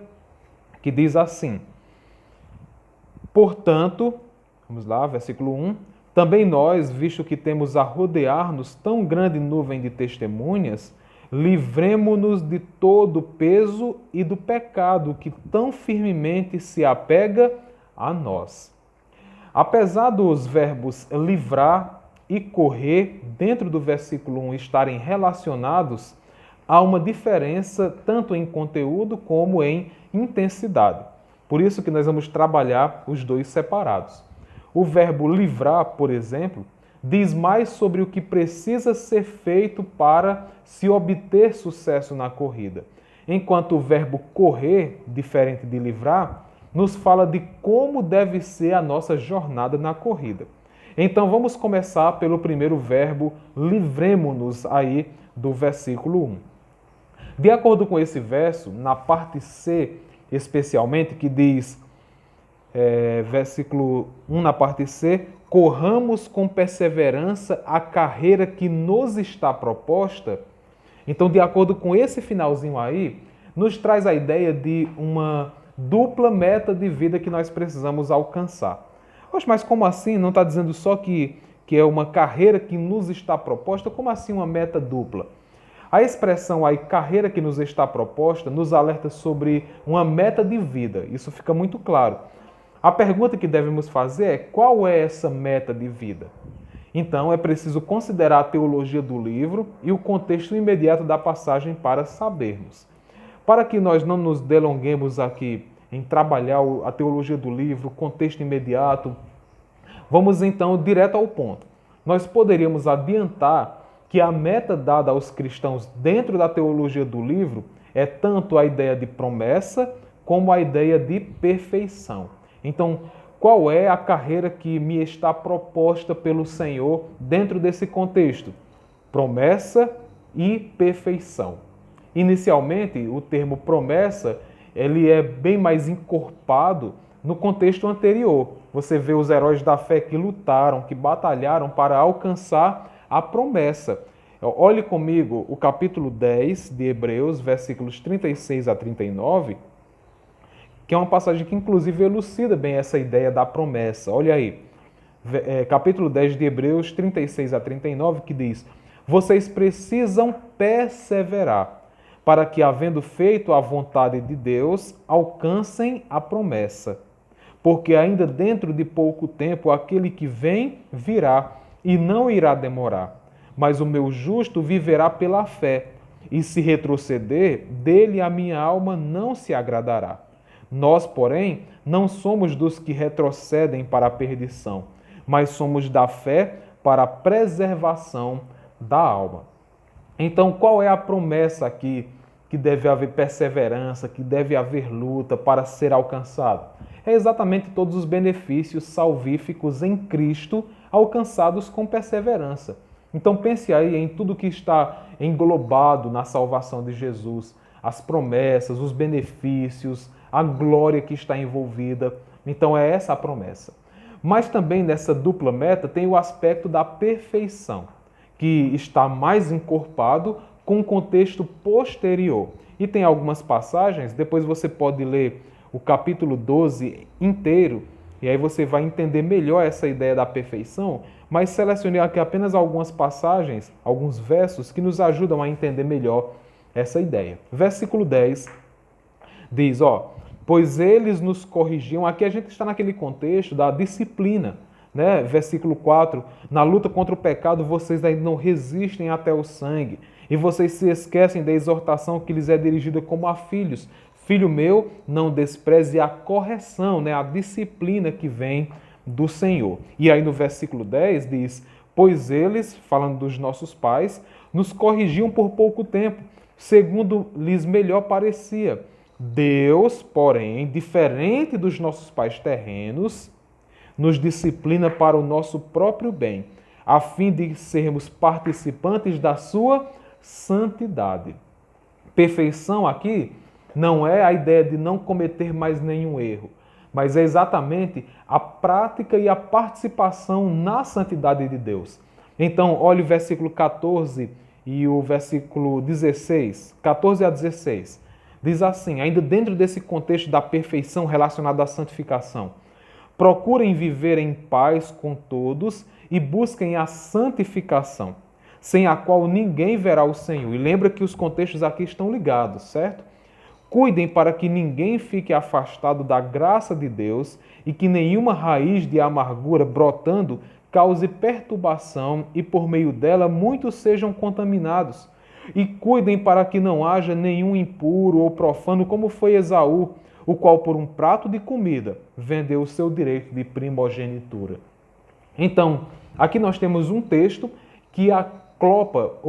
que diz assim: portanto, vamos lá, versículo 1, também nós, visto que temos a rodear-nos tão grande nuvem de testemunhas, livremo-nos de todo o peso e do pecado que tão firmemente se apega a nós. Apesar dos verbos livrar e correr dentro do versículo 1 estarem relacionados, há uma diferença tanto em conteúdo como em intensidade. Por isso que nós vamos trabalhar os dois separados. O verbo livrar, por exemplo, diz mais sobre o que precisa ser feito para se obter sucesso na corrida, enquanto o verbo correr, diferente de livrar, nos fala de como deve ser a nossa jornada na corrida. Então vamos começar pelo primeiro verbo, livremo-nos aí do versículo 1. De acordo com esse verso, na parte C, especialmente, que diz, versículo 1 na parte C, corramos com perseverança a carreira que nos está proposta. Então, de acordo com esse finalzinho aí, nos traz a ideia de uma dupla meta de vida que nós precisamos alcançar. Poxa, mas como assim? Não está dizendo só que é uma carreira que nos está proposta? Como assim uma meta dupla? A expressão aí, carreira que nos está proposta, nos alerta sobre uma meta de vida. Isso fica muito claro. A pergunta que devemos fazer é: qual é essa meta de vida? Então, é preciso considerar a teologia do livro e o contexto imediato da passagem para sabermos. Para que nós não nos delonguemos aqui em trabalhar a teologia do livro, o contexto imediato, vamos então direto ao ponto. Nós poderíamos adiantar que a meta dada aos cristãos dentro da teologia do livro é tanto a ideia de promessa como a ideia de perfeição. Então, qual é a carreira que me está proposta pelo Senhor dentro desse contexto? Promessa e perfeição. Inicialmente, o termo promessa, ele é bem mais encorpado no contexto anterior. Você vê os heróis da fé que lutaram, que batalharam para alcançar a promessa. Olhe comigo o capítulo 10 de Hebreus, versículos 36 a 39, que é uma passagem que inclusive elucida bem essa ideia da promessa. Olha aí, capítulo 10 de Hebreus, 36 a 39, que diz: vocês precisam perseverar, para que, havendo feito a vontade de Deus, alcancem a promessa. Porque ainda dentro de pouco tempo aquele que vem virá, e não irá demorar. Mas o meu justo viverá pela fé, e se retroceder, dele a minha alma não se agradará. Nós, porém, não somos dos que retrocedem para a perdição, mas somos da fé para a preservação da alma. Então, qual é a promessa aqui que deve haver perseverança, que deve haver luta para ser alcançado? É exatamente todos os benefícios salvíficos em Cristo alcançados com perseverança. Então pense aí em tudo que está englobado na salvação de Jesus, as promessas, os benefícios, a glória que está envolvida. Então é essa a promessa. Mas também nessa dupla meta tem o aspecto da perfeição, que está mais encorpado com o contexto posterior. E tem algumas passagens, depois você pode ler o capítulo 12 inteiro, e aí você vai entender melhor essa ideia da perfeição, mas selecionei aqui apenas algumas passagens, alguns versos que nos ajudam a entender melhor essa ideia. Versículo 10 diz, pois eles nos corrigiam. Aqui a gente está naquele contexto da disciplina, né? Versículo 4, na luta contra o pecado vocês ainda não resistem até o sangue, e vocês se esquecem da exortação que lhes é dirigida como a filhos. Filho meu, não despreze a correção, né? A disciplina que vem do Senhor. E aí no versículo 10 diz, pois eles, falando dos nossos pais, nos corrigiam por pouco tempo, segundo lhes melhor parecia. Deus, porém, diferente dos nossos pais terrenos, nos disciplina para o nosso próprio bem, a fim de sermos participantes da sua santidade. Perfeição aqui não é a ideia de não cometer mais nenhum erro, mas é exatamente a prática e a participação na santidade de Deus. Então, olhe o versículo 14 e o versículo 16, 14 a 16. diz assim, ainda dentro desse contexto da perfeição relacionada à santificação: procurem viver em paz com todos e busquem a santificação, sem a qual ninguém verá o Senhor. E lembra que os contextos aqui estão ligados, certo? Cuidem para que ninguém fique afastado da graça de Deus e que nenhuma raiz de amargura brotando cause perturbação e por meio dela muitos sejam contaminados. E cuidem para que não haja nenhum impuro ou profano como foi Esaú, o qual por um prato de comida vendeu o seu direito de primogenitura. Então, aqui nós temos um texto que acopla,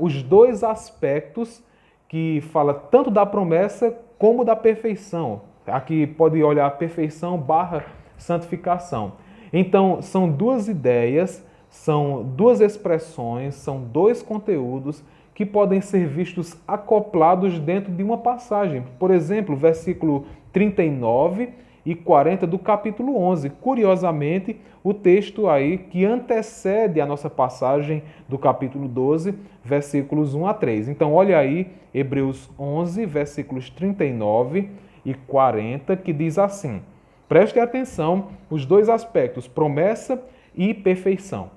os dois aspectos que fala tanto da promessa como da perfeição. Aqui pode olhar perfeição / santificação. Então, são duas ideias, são duas expressões, são dois conteúdos que podem ser vistos acoplados dentro de uma passagem. Por exemplo, versículo 39 e 40 do capítulo 11. Curiosamente, o texto aí que antecede a nossa passagem do capítulo 12, versículos 1 a 3. Então, olha aí, Hebreus 11, versículos 39 e 40, que diz assim: preste atenção, os dois aspectos, promessa e perfeição.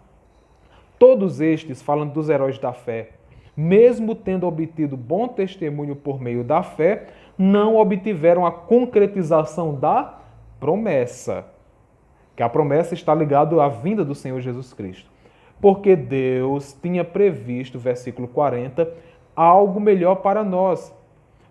Todos estes, falando dos heróis da fé, mesmo tendo obtido bom testemunho por meio da fé, não obtiveram a concretização da promessa. Que a promessa está ligada à vinda do Senhor Jesus Cristo. Porque Deus tinha previsto, versículo 40, algo melhor para nós,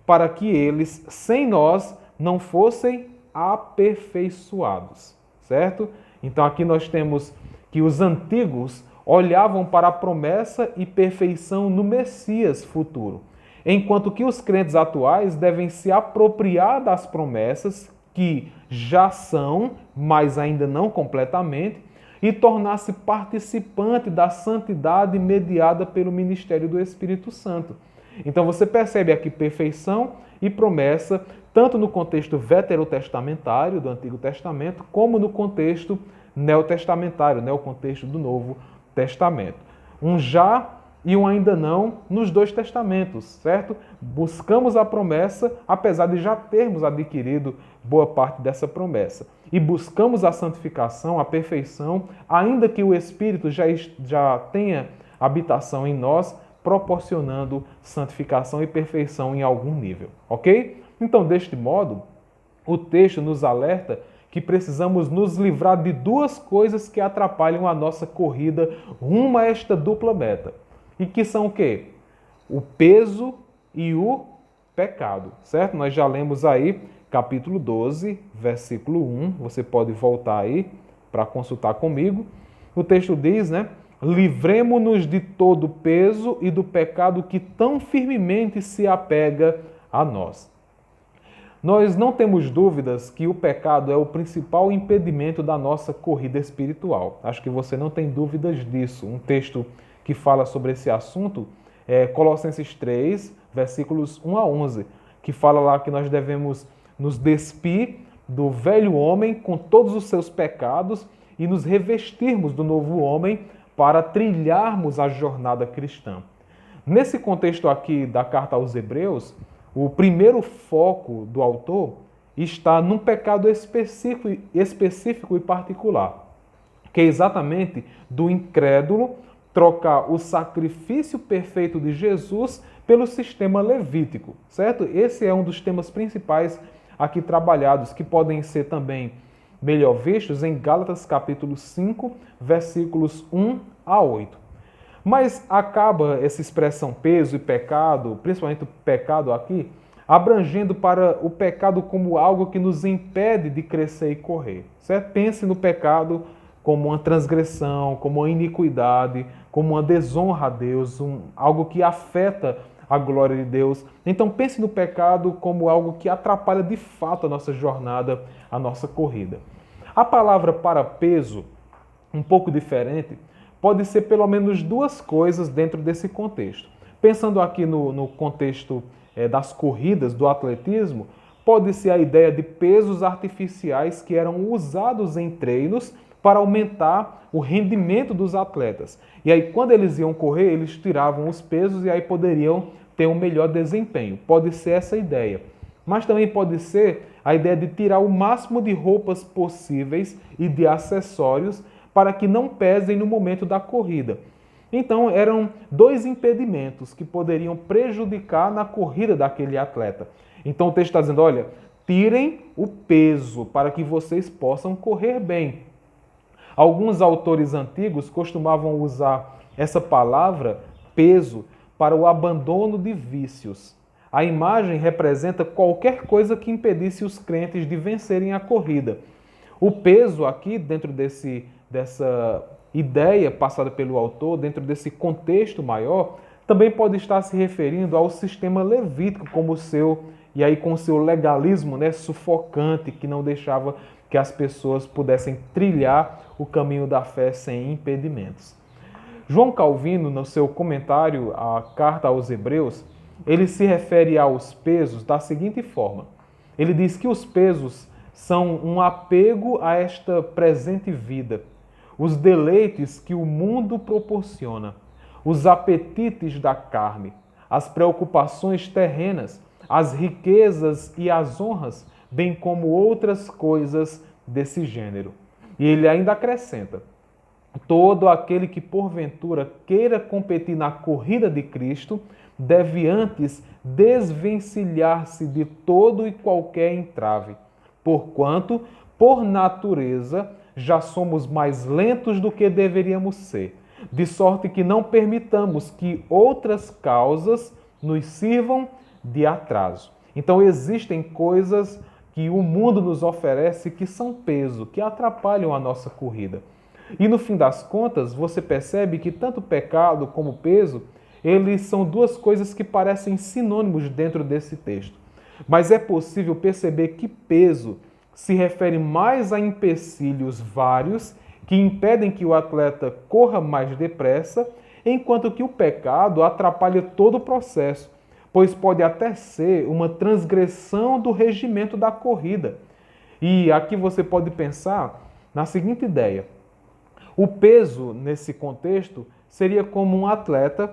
para que eles, sem nós, não fossem aperfeiçoados. Certo? Então aqui nós temos que os antigos olhavam para a promessa e perfeição no Messias futuro, enquanto que os crentes atuais devem se apropriar das promessas que já são, mas ainda não completamente, e tornar-se participante da santidade mediada pelo ministério do Espírito Santo. Então você percebe aqui perfeição e promessa, tanto no contexto veterotestamentário do Antigo Testamento, como no contexto neotestamentário, o contexto do Novo Testamento. Um já e um ainda não nos dois testamentos, certo? Buscamos a promessa, apesar de já termos adquirido boa parte dessa promessa. E buscamos a santificação, a perfeição, ainda que o Espírito já tenha habitação em nós, proporcionando santificação e perfeição em algum nível, ok? Então, deste modo, o texto nos alerta que precisamos nos livrar de duas coisas que atrapalham a nossa corrida rumo a esta dupla meta. E que são o quê? O peso e o pecado, certo? Nós já lemos aí capítulo 12, versículo 1. Você pode voltar aí para consultar comigo. O texto diz, livremo-nos de todo o peso e do pecado que tão firmemente se apega a nós. Nós não temos dúvidas que o pecado é o principal impedimento da nossa corrida espiritual. Acho que você não tem dúvidas disso. Um texto que fala sobre esse assunto é Colossenses 3, versículos 1 a 11, que fala lá que nós devemos nos despir do velho homem com todos os seus pecados e nos revestirmos do novo homem para trilharmos a jornada cristã. Nesse contexto aqui da carta aos Hebreus, o primeiro foco do autor está num pecado específico e particular, que é exatamente do incrédulo trocar o sacrifício perfeito de Jesus pelo sistema levítico, certo? Esse é um dos temas principais aqui trabalhados, que podem ser também melhor vistos em Gálatas capítulo 5, versículos 1 a 8. Mas acaba essa expressão peso e pecado, principalmente o pecado aqui, abrangendo para o pecado como algo que nos impede de crescer e correr, certo? Pense no pecado como uma transgressão, como uma iniquidade, como uma desonra a Deus, algo que afeta a glória de Deus. Então pense no pecado como algo que atrapalha de fato a nossa jornada, a nossa corrida. A palavra para peso, um pouco diferente, pode ser pelo menos duas coisas dentro desse contexto. Pensando aqui no contexto das corridas, do atletismo, pode ser a ideia de pesos artificiais que eram usados em treinos para aumentar o rendimento dos atletas. E aí, quando eles iam correr, eles tiravam os pesos e aí poderiam ter um melhor desempenho. Pode ser essa ideia. Mas também pode ser a ideia de tirar o máximo de roupas possíveis e de acessórios para que não pesem no momento da corrida. Então, eram dois impedimentos que poderiam prejudicar na corrida daquele atleta. Então, o texto está dizendo, olha, tirem o peso para que vocês possam correr bem. Alguns autores antigos costumavam usar essa palavra, peso, para o abandono de vícios. A imagem representa qualquer coisa que impedisse os crentes de vencerem a corrida. O peso aqui, dentro dessa ideia passada pelo autor, dentro desse contexto maior, também pode estar se referindo ao sistema levítico como com o seu legalismo, sufocante, que não deixava que as pessoas pudessem trilhar o caminho da fé sem impedimentos. João Calvino, no seu comentário à carta aos Hebreus, ele se refere aos pesos da seguinte forma. Ele diz que os pesos são um apego a esta presente vida, os deleites que o mundo proporciona, os apetites da carne, as preocupações terrenas, as riquezas e as honras, bem como outras coisas desse gênero. E ele ainda acrescenta: todo aquele que porventura queira competir na corrida de Cristo deve antes desvencilhar-se de todo e qualquer entrave, porquanto, por natureza, já somos mais lentos do que deveríamos ser, de sorte que não permitamos que outras causas nos sirvam de atraso. Então existem coisas que o mundo nos oferece que são peso, que atrapalham a nossa corrida. E no fim das contas, você percebe que tanto pecado como peso, eles são duas coisas que parecem sinônimos dentro desse texto. Mas é possível perceber que peso se refere mais a empecilhos vários que impedem que o atleta corra mais depressa, enquanto que o pecado atrapalha todo o processo, pois pode até ser uma transgressão do regimento da corrida. E aqui você pode pensar na seguinte ideia: o peso, nesse contexto, seria como um atleta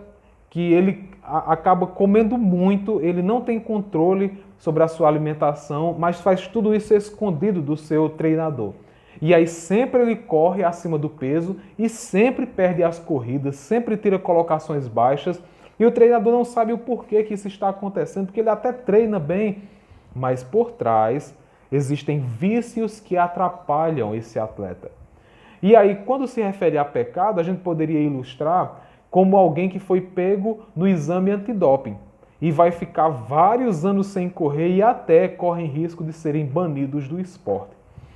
que ele acaba comendo muito, ele não tem controle sobre a sua alimentação, mas faz tudo isso escondido do seu treinador. E aí sempre ele corre acima do peso e sempre perde as corridas, sempre tira colocações baixas, e o treinador não sabe o porquê que isso está acontecendo, porque ele até treina bem, mas por trás existem vícios que atrapalham esse atleta. E aí, quando se refere a pecado, a gente poderia ilustrar como alguém que foi pego no exame antidoping e vai ficar vários anos sem correr e até correm risco de serem banidos do esporte.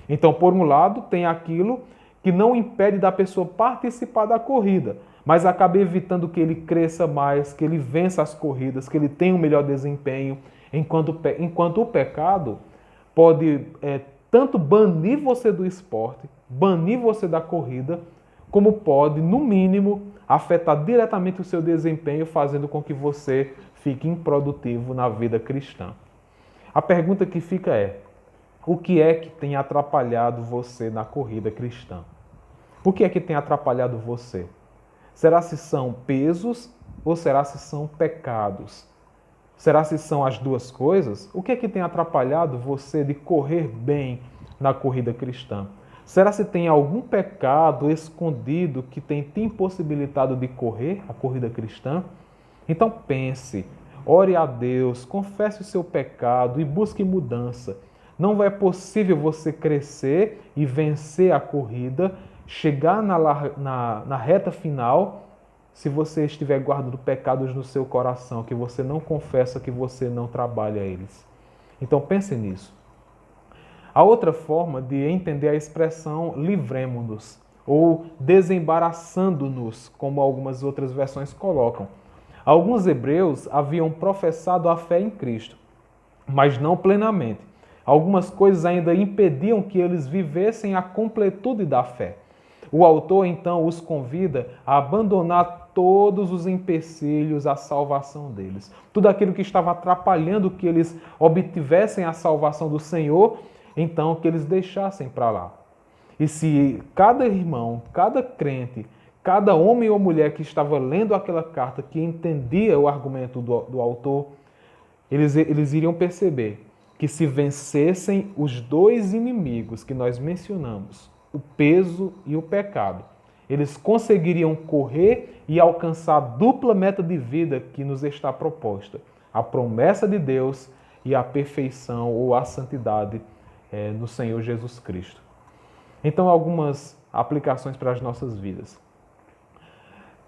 Então, por um lado, tem aquilo que não impede da pessoa participar da corrida, mas acaba evitando que ele cresça mais, que ele vença as corridas, que ele tenha um melhor desempenho, enquanto o pecado pode tanto banir você do esporte, banir você da corrida, como pode, no mínimo, afetar diretamente o seu desempenho, fazendo com que você fique improdutivo na vida cristã. A pergunta que fica é: o que é que tem atrapalhado você na corrida cristã? O que é que tem atrapalhado você? Será se são pesos ou será se são pecados? Será se são as duas coisas? O que é que tem atrapalhado você de correr bem na corrida cristã? Será se tem algum pecado escondido que tem te impossibilitado de correr a corrida cristã? Então pense, ore a Deus, confesse o seu pecado e busque mudança. Não é possível você crescer e vencer a corrida, chegar na reta final, se você estiver guardando pecados no seu coração, que você não confessa, que você não trabalha eles. Então pense nisso. A outra forma de entender a expressão livremo-nos, ou desembaraçando-nos, como algumas outras versões colocam. Alguns hebreus haviam professado a fé em Cristo, mas não plenamente. Algumas coisas ainda impediam que eles vivessem a completude da fé. O autor, então, os convida a abandonar todos os empecilhos à salvação deles. Tudo aquilo que estava atrapalhando que eles obtivessem a salvação do Senhor, então que eles deixassem para lá. E se cada irmão, cada crente Cada homem ou mulher que estava lendo aquela carta, que entendia o argumento do autor, eles iriam perceber que se vencessem os dois inimigos que nós mencionamos, o peso e o pecado, eles conseguiriam correr e alcançar a dupla meta de vida que nos está proposta, a promessa de Deus e a perfeição ou a santidade no Senhor Jesus Cristo. Então, algumas aplicações para as nossas vidas.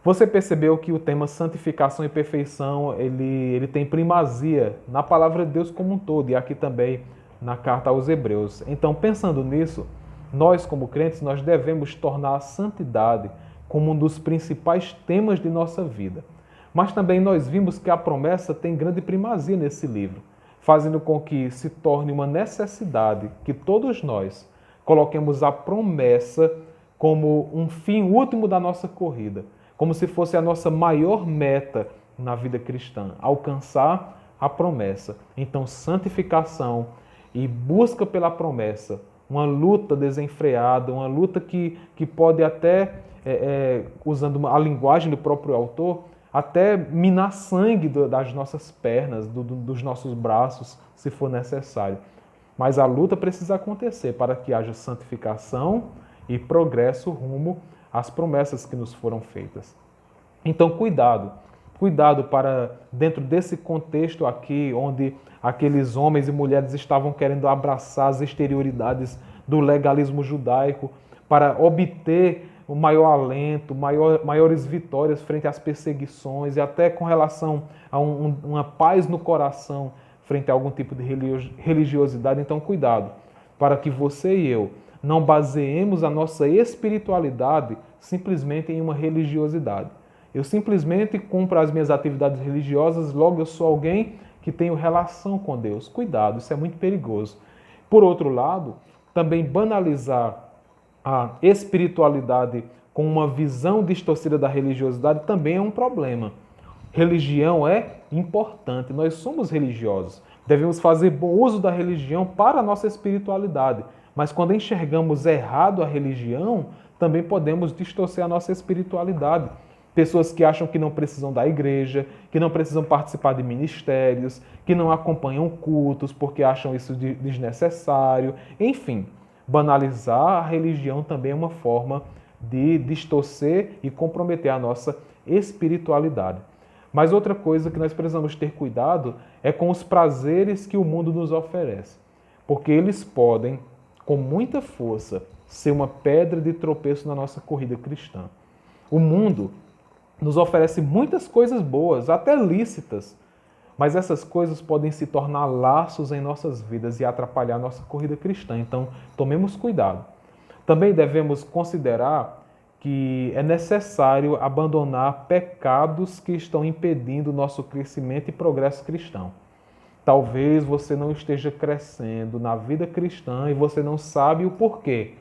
Você percebeu que o tema santificação e perfeição, ele tem primazia na palavra de Deus como um todo, e aqui também na carta aos Hebreus. Então, pensando nisso, nós como crentes, nós devemos tornar a santidade como um dos principais temas de nossa vida. Mas também nós vimos que a promessa tem grande primazia nesse livro, fazendo com que se torne uma necessidade que todos nós coloquemos a promessa como um fim último da nossa corrida, como se fosse a nossa maior meta na vida cristã, alcançar a promessa. Então, santificação e busca pela promessa, uma luta desenfreada, uma luta que pode até, usando a linguagem do próprio autor, até minar sangue das nossas pernas, dos nossos braços, se for necessário. Mas a luta precisa acontecer para que haja santificação e progresso rumo às promessas que nos foram feitas. Então, cuidado para, dentro desse contexto aqui, onde aqueles homens e mulheres estavam querendo abraçar as exterioridades do legalismo judaico para obter o maior alento, maiores vitórias frente às perseguições e até com relação a uma paz no coração frente a algum tipo de religiosidade. Então, cuidado para que você e eu não baseemos a nossa espiritualidade simplesmente em uma religiosidade. Eu simplesmente cumpro as minhas atividades religiosas, logo eu sou alguém que tenho relação com Deus. Cuidado, isso é muito perigoso. Por outro lado, também banalizar a espiritualidade com uma visão distorcida da religiosidade também é um problema. Religião é importante, nós somos religiosos. Devemos fazer bom uso da religião para a nossa espiritualidade. Mas quando enxergamos errado a religião, também podemos distorcer a nossa espiritualidade. Pessoas que acham que não precisam da igreja, que não precisam participar de ministérios, que não acompanham cultos porque acham isso desnecessário. Enfim, banalizar a religião também é uma forma de distorcer e comprometer a nossa espiritualidade. Mas outra coisa que nós precisamos ter cuidado é com os prazeres que o mundo nos oferece, porque eles podem, com muita força, ser uma pedra de tropeço na nossa corrida cristã. O mundo nos oferece muitas coisas boas, até lícitas, mas essas coisas podem se tornar laços em nossas vidas e atrapalhar a nossa corrida cristã. Então, tomemos cuidado. Também devemos considerar que é necessário abandonar pecados que estão impedindo o nosso crescimento e progresso cristão. Talvez você não esteja crescendo na vida cristã e você não sabe o porquê,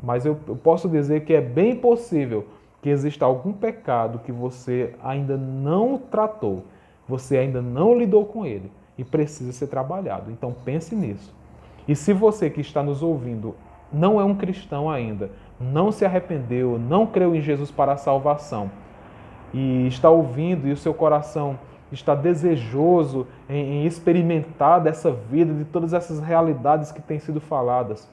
mas eu posso dizer que é bem possível que exista algum pecado que você ainda não tratou, você ainda não lidou com ele e precisa ser trabalhado. Então pense nisso. E se você que está nos ouvindo não é um cristão ainda, não se arrependeu, não creu em Jesus para a salvação e está ouvindo e o seu coração está desejoso em experimentar dessa vida, de todas essas realidades que têm sido faladas,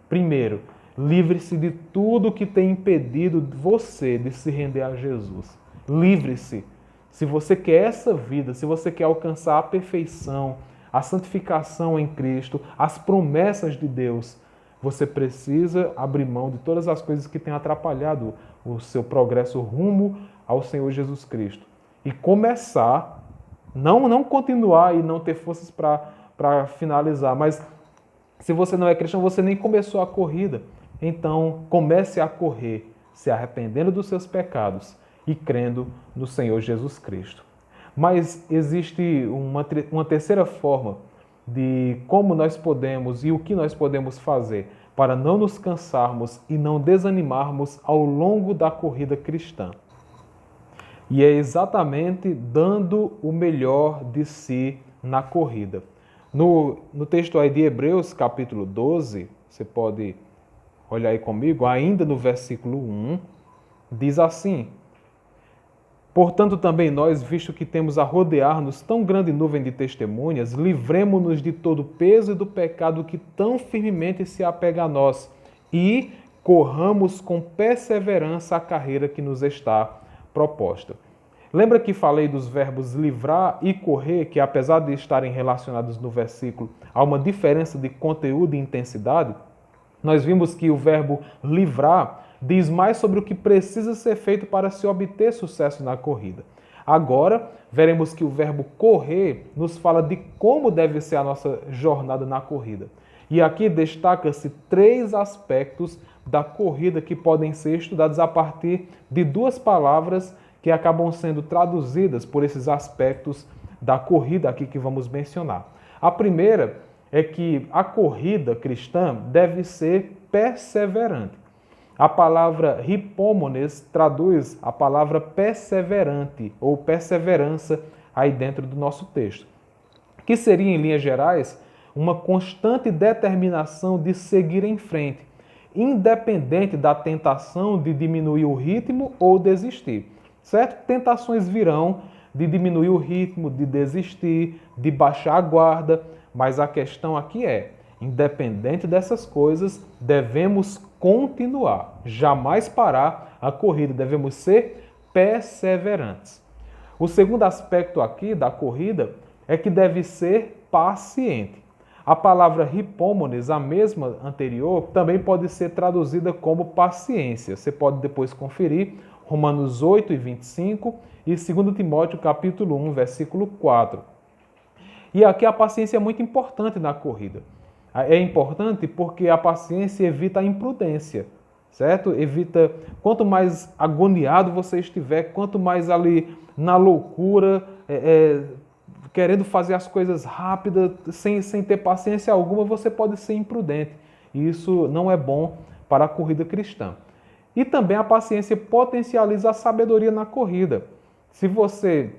primeiro, livre-se de tudo que tem impedido você de se render a Jesus. Livre-se. Se você quer essa vida, se você quer alcançar a perfeição, a santificação em Cristo, as promessas de Deus, você precisa abrir mão de todas as coisas que têm atrapalhado o seu progresso rumo ao Senhor Jesus Cristo. E começar, não continuar e não ter forças para finalizar, mas se você não é cristão, você nem começou a corrida. Então, comece a correr, se arrependendo dos seus pecados e crendo no Senhor Jesus Cristo. Mas existe uma terceira forma de como nós podemos e o que nós podemos fazer para não nos cansarmos e não desanimarmos ao longo da corrida cristã. E é exatamente dando o melhor de si na corrida. No texto aí de Hebreus, capítulo 12, você pode olhar aí comigo, ainda no versículo 1, diz assim: portanto, também nós, visto que temos a rodear-nos tão grande nuvem de testemunhas, livremo-nos de todo o peso e do pecado que tão firmemente se apega a nós e corramos com perseverança a carreira que nos está proposta. Lembra que falei dos verbos livrar e correr, que apesar de estarem relacionados no versículo, há uma diferença de conteúdo e intensidade? Nós vimos que o verbo livrar diz mais sobre o que precisa ser feito para se obter sucesso na corrida. Agora, veremos que o verbo correr nos fala de como deve ser a nossa jornada na corrida. E aqui destaca-se 3 aspectos da corrida que podem ser estudados a partir de 2 palavras que acabam sendo traduzidas por esses aspectos da corrida aqui que vamos mencionar. A primeira é que a corrida cristã deve ser perseverante. A palavra hipómones traduz a palavra perseverante ou perseverança aí dentro do nosso texto, que seria, em linhas gerais, uma constante determinação de seguir em frente, independente da tentação de diminuir o ritmo ou desistir. Certo? Tentações virão de diminuir o ritmo, de desistir, de baixar a guarda, mas a questão aqui é, independente dessas coisas, devemos continuar, jamais parar a corrida, devemos ser perseverantes. O segundo aspecto aqui da corrida é que deve ser paciente. A palavra hipómones, a mesma anterior, também pode ser traduzida como paciência. Você pode depois conferir Romanos 8 e 25 e 2 Timóteo capítulo 1, versículo 4. E aqui a paciência é muito importante na corrida. É importante porque a paciência evita a imprudência, certo? Evita, quanto mais agoniado você estiver, quanto mais ali na loucura, querendo fazer as coisas rápidas, sem ter paciência alguma, você pode ser imprudente. E isso não é bom para a corrida cristã. E também a paciência potencializa a sabedoria na corrida. Se você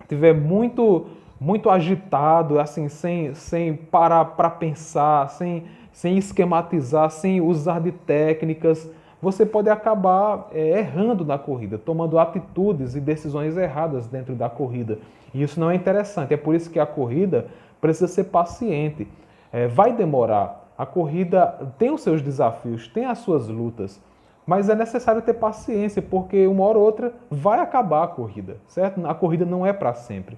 estiver muito agitado, assim, sem parar para pensar, sem esquematizar, sem usar de técnicas, você pode acabar errando na corrida, tomando atitudes e decisões erradas dentro da corrida. E isso não é interessante. É por isso que a corrida precisa ser paciente. Vai demorar. A corrida tem os seus desafios, tem as suas lutas. Mas é necessário ter paciência, porque uma hora ou outra vai acabar a corrida, certo? A corrida não é para sempre.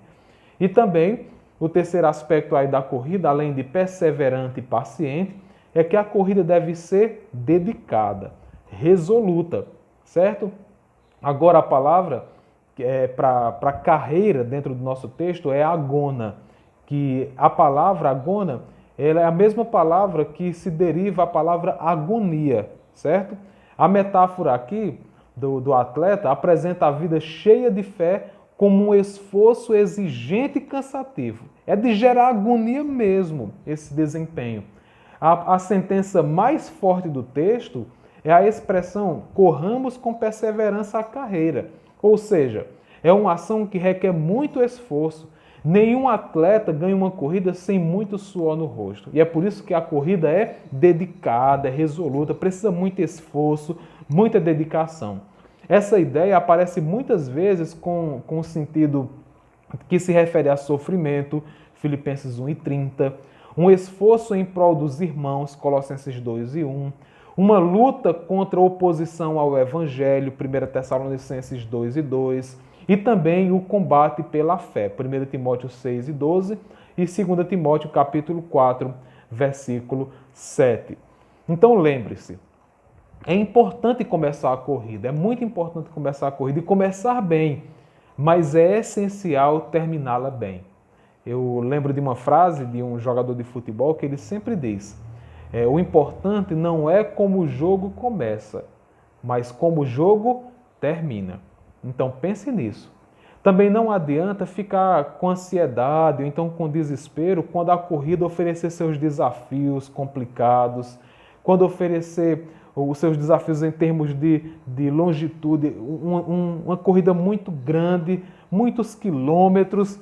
E também, o terceiro aspecto aí da corrida, além de perseverante e paciente, é que a corrida deve ser dedicada, resoluta, certo? Agora a palavra para carreira dentro do nosso texto é agona, que a palavra agona ela é a mesma palavra que se deriva a palavra agonia, certo? A metáfora aqui do atleta apresenta a vida cheia de fé como um esforço exigente e cansativo. É de gerar agonia mesmo esse desempenho. A sentença mais forte do texto é a expressão corramos com perseverança a carreira. Ou seja, é uma ação que requer muito esforço. Nenhum atleta ganha uma corrida sem muito suor no rosto. E é por isso que a corrida é dedicada, é resoluta, precisa muito esforço, muita dedicação. Essa ideia aparece muitas vezes com o sentido que se refere a sofrimento, Filipenses 1:30, um esforço em prol dos irmãos, Colossenses 2:1, uma luta contra a oposição ao Evangelho, 1 Tessalonicenses 2:2, e também o combate pela fé, 1 Timóteo 6:12 e 2 Timóteo capítulo 4, versículo 7. Então lembre-se, é importante começar a corrida, é muito importante começar a corrida e começar bem, mas é essencial terminá-la bem. Eu lembro de uma frase de um jogador de futebol que ele sempre diz: o importante não é como o jogo começa, mas como o jogo termina. Então pense nisso. Também não adianta ficar com ansiedade ou então com desespero quando a corrida oferecer seus desafios complicados, quando oferecer os seus desafios em termos de longitude, uma corrida muito grande, muitos quilômetros.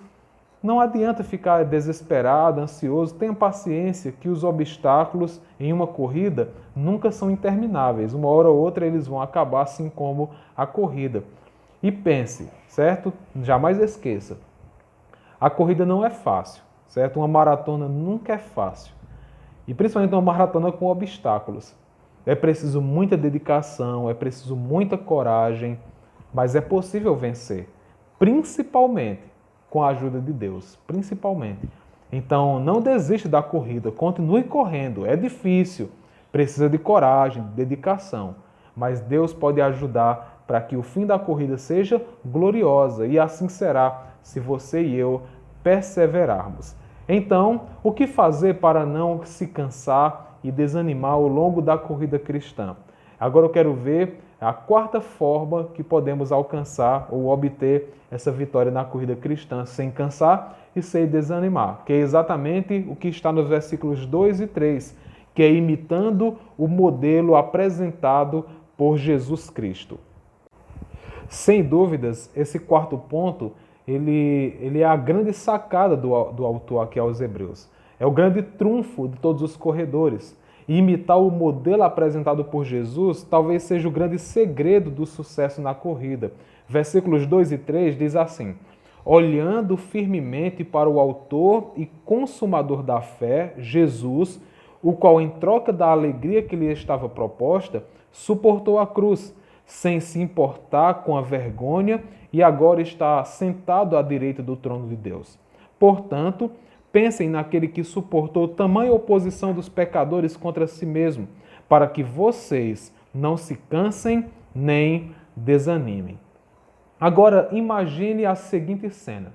não adianta ficar desesperado, ansioso. Tenha paciência que os obstáculos em uma corrida nunca são intermináveis. Uma hora ou outra eles vão acabar, assim como a corrida. E pense, certo? Jamais esqueça. A corrida não é fácil, certo? Uma maratona nunca é fácil. E principalmente uma maratona com obstáculos. É preciso muita dedicação, é preciso muita coragem, mas é possível vencer. Principalmente com a ajuda de Deus, principalmente. Então, não desista da corrida, continue correndo. É difícil, precisa de coragem, de dedicação, mas Deus pode ajudar para que o fim da corrida seja gloriosa, e assim será se você e eu perseverarmos. Então, o que fazer para não se cansar e desanimar ao longo da corrida cristã? Agora eu quero ver a quarta forma que podemos alcançar ou obter essa vitória na corrida cristã sem cansar e sem desanimar, que é exatamente o que está nos versículos 2 e 3, que é imitando o modelo apresentado por Jesus Cristo. Sem dúvidas, esse quarto ponto, ele é a grande sacada do autor aqui aos Hebreus. É o grande trunfo de todos os corredores. E imitar o modelo apresentado por Jesus talvez seja o grande segredo do sucesso na corrida. Versículos 2 e 3 diz assim: olhando firmemente para o autor e consumador da fé, Jesus, o qual, em troca da alegria que lhe estava proposta, suportou a cruz, sem se importar com a vergonha, e agora está sentado à direita do trono de Deus. Portanto, pensem naquele que suportou tamanha oposição dos pecadores contra si mesmo, para que vocês não se cansem nem desanimem. Agora, imagine a seguinte cena.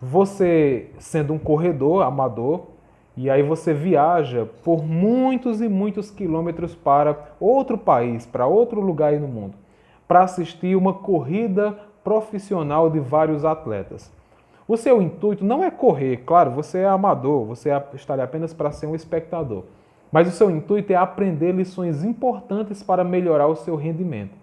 Você sendo um corredor amador, e aí você viaja por muitos e muitos quilômetros para outro país, para outro lugar aí no mundo, para assistir uma corrida profissional de vários atletas. O seu intuito não é correr, claro, você é amador, você está ali apenas para ser um espectador. Mas o seu intuito é aprender lições importantes para melhorar o seu rendimento.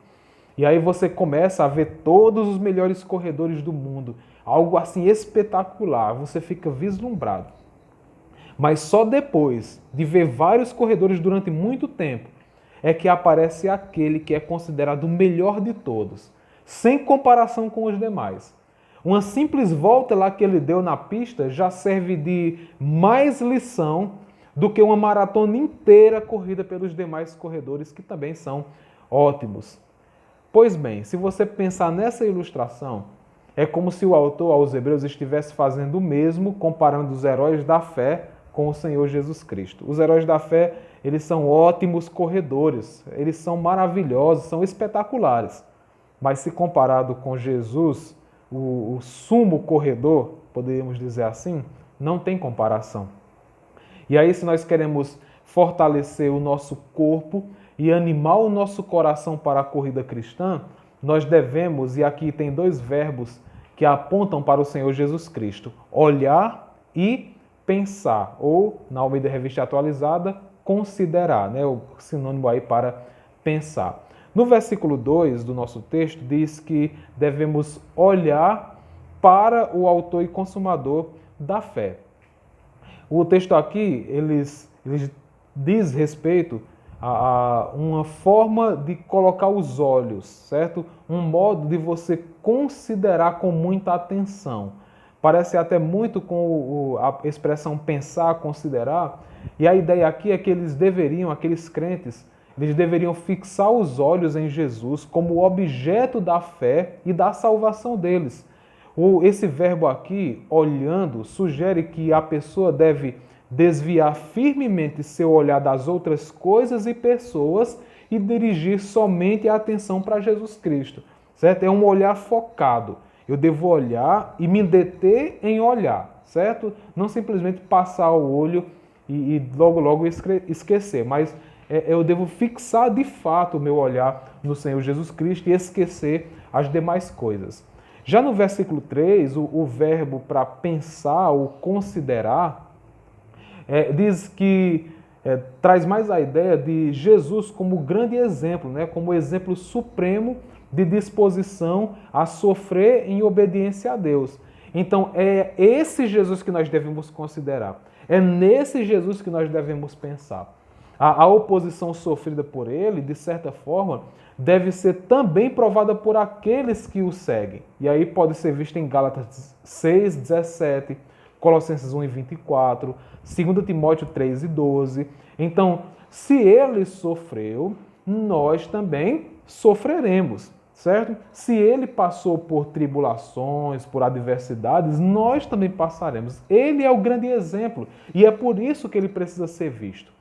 E aí você começa a ver todos os melhores corredores do mundo, algo assim espetacular, você fica vislumbrado. Mas só depois de ver vários corredores durante muito tempo, é que aparece aquele que é considerado o melhor de todos, sem comparação com os demais. Uma simples volta lá que ele deu na pista já serve de mais lição do que uma maratona inteira corrida pelos demais corredores, que também são ótimos. Pois bem, se você pensar nessa ilustração, é como se o autor aos Hebreus estivesse fazendo o mesmo, comparando os heróis da fé com o Senhor Jesus Cristo. Os heróis da fé, eles são ótimos corredores, eles são maravilhosos, são espetaculares. Mas se comparado com Jesus, o sumo corredor, poderíamos dizer assim, não tem comparação. E aí, se nós queremos fortalecer o nosso corpo e animar o nosso coração para a corrida cristã, nós devemos, e aqui tem dois verbos que apontam para o Senhor Jesus Cristo, olhar e pensar, ou, na Almeida Revista Atualizada, considerar, né? O sinônimo aí para pensar. No versículo 2 do nosso texto, diz que devemos olhar para o autor e consumador da fé. O texto aqui, eles diz respeito a uma forma de colocar os olhos, certo? Um modo de você considerar com muita atenção. Parece até muito com a expressão pensar, considerar. E a ideia aqui é que aqueles crentes, eles deveriam fixar os olhos em Jesus como objeto da fé e da salvação deles. Esse verbo aqui, olhando, sugere que a pessoa deve desviar firmemente seu olhar das outras coisas e pessoas e dirigir somente a atenção para Jesus Cristo, certo? É um olhar focado. Eu devo olhar e me deter em olhar, certo? Não simplesmente passar o olho e logo esquecer, mas eu devo fixar de fato o meu olhar no Senhor Jesus Cristo e esquecer as demais coisas. Já no versículo 3, o verbo para pensar ou considerar, diz que traz mais a ideia de Jesus como grande exemplo, né? Como exemplo supremo de disposição a sofrer em obediência a Deus. Então é esse Jesus que nós devemos considerar. É nesse Jesus que nós devemos pensar. A oposição sofrida por ele, de certa forma, deve ser também provada por aqueles que o seguem. E aí pode ser visto em Gálatas 6, 17, Colossenses 1 e 24, 2 Timóteo 3 e 12. Então, se ele sofreu, nós também sofreremos, certo? Se ele passou por tribulações, por adversidades, nós também passaremos. Ele é o grande exemplo e é por isso que ele precisa ser visto.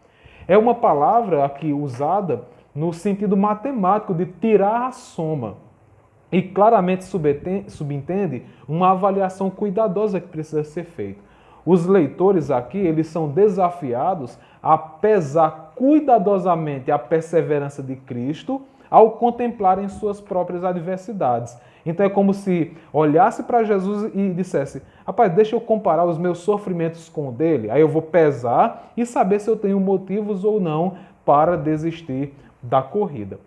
É uma palavra aqui usada no sentido matemático de tirar a soma. E claramente subentende uma avaliação cuidadosa que precisa ser feita. Os leitores aqui, eles são desafiados a pesar cuidadosamente a perseverança de Cristo ao contemplarem suas próprias adversidades. Então é como se olhasse para Jesus e dissesse: rapaz, deixa eu comparar os meus sofrimentos com o dele, aí eu vou pesar e saber se eu tenho motivos ou não para desistir da corrida.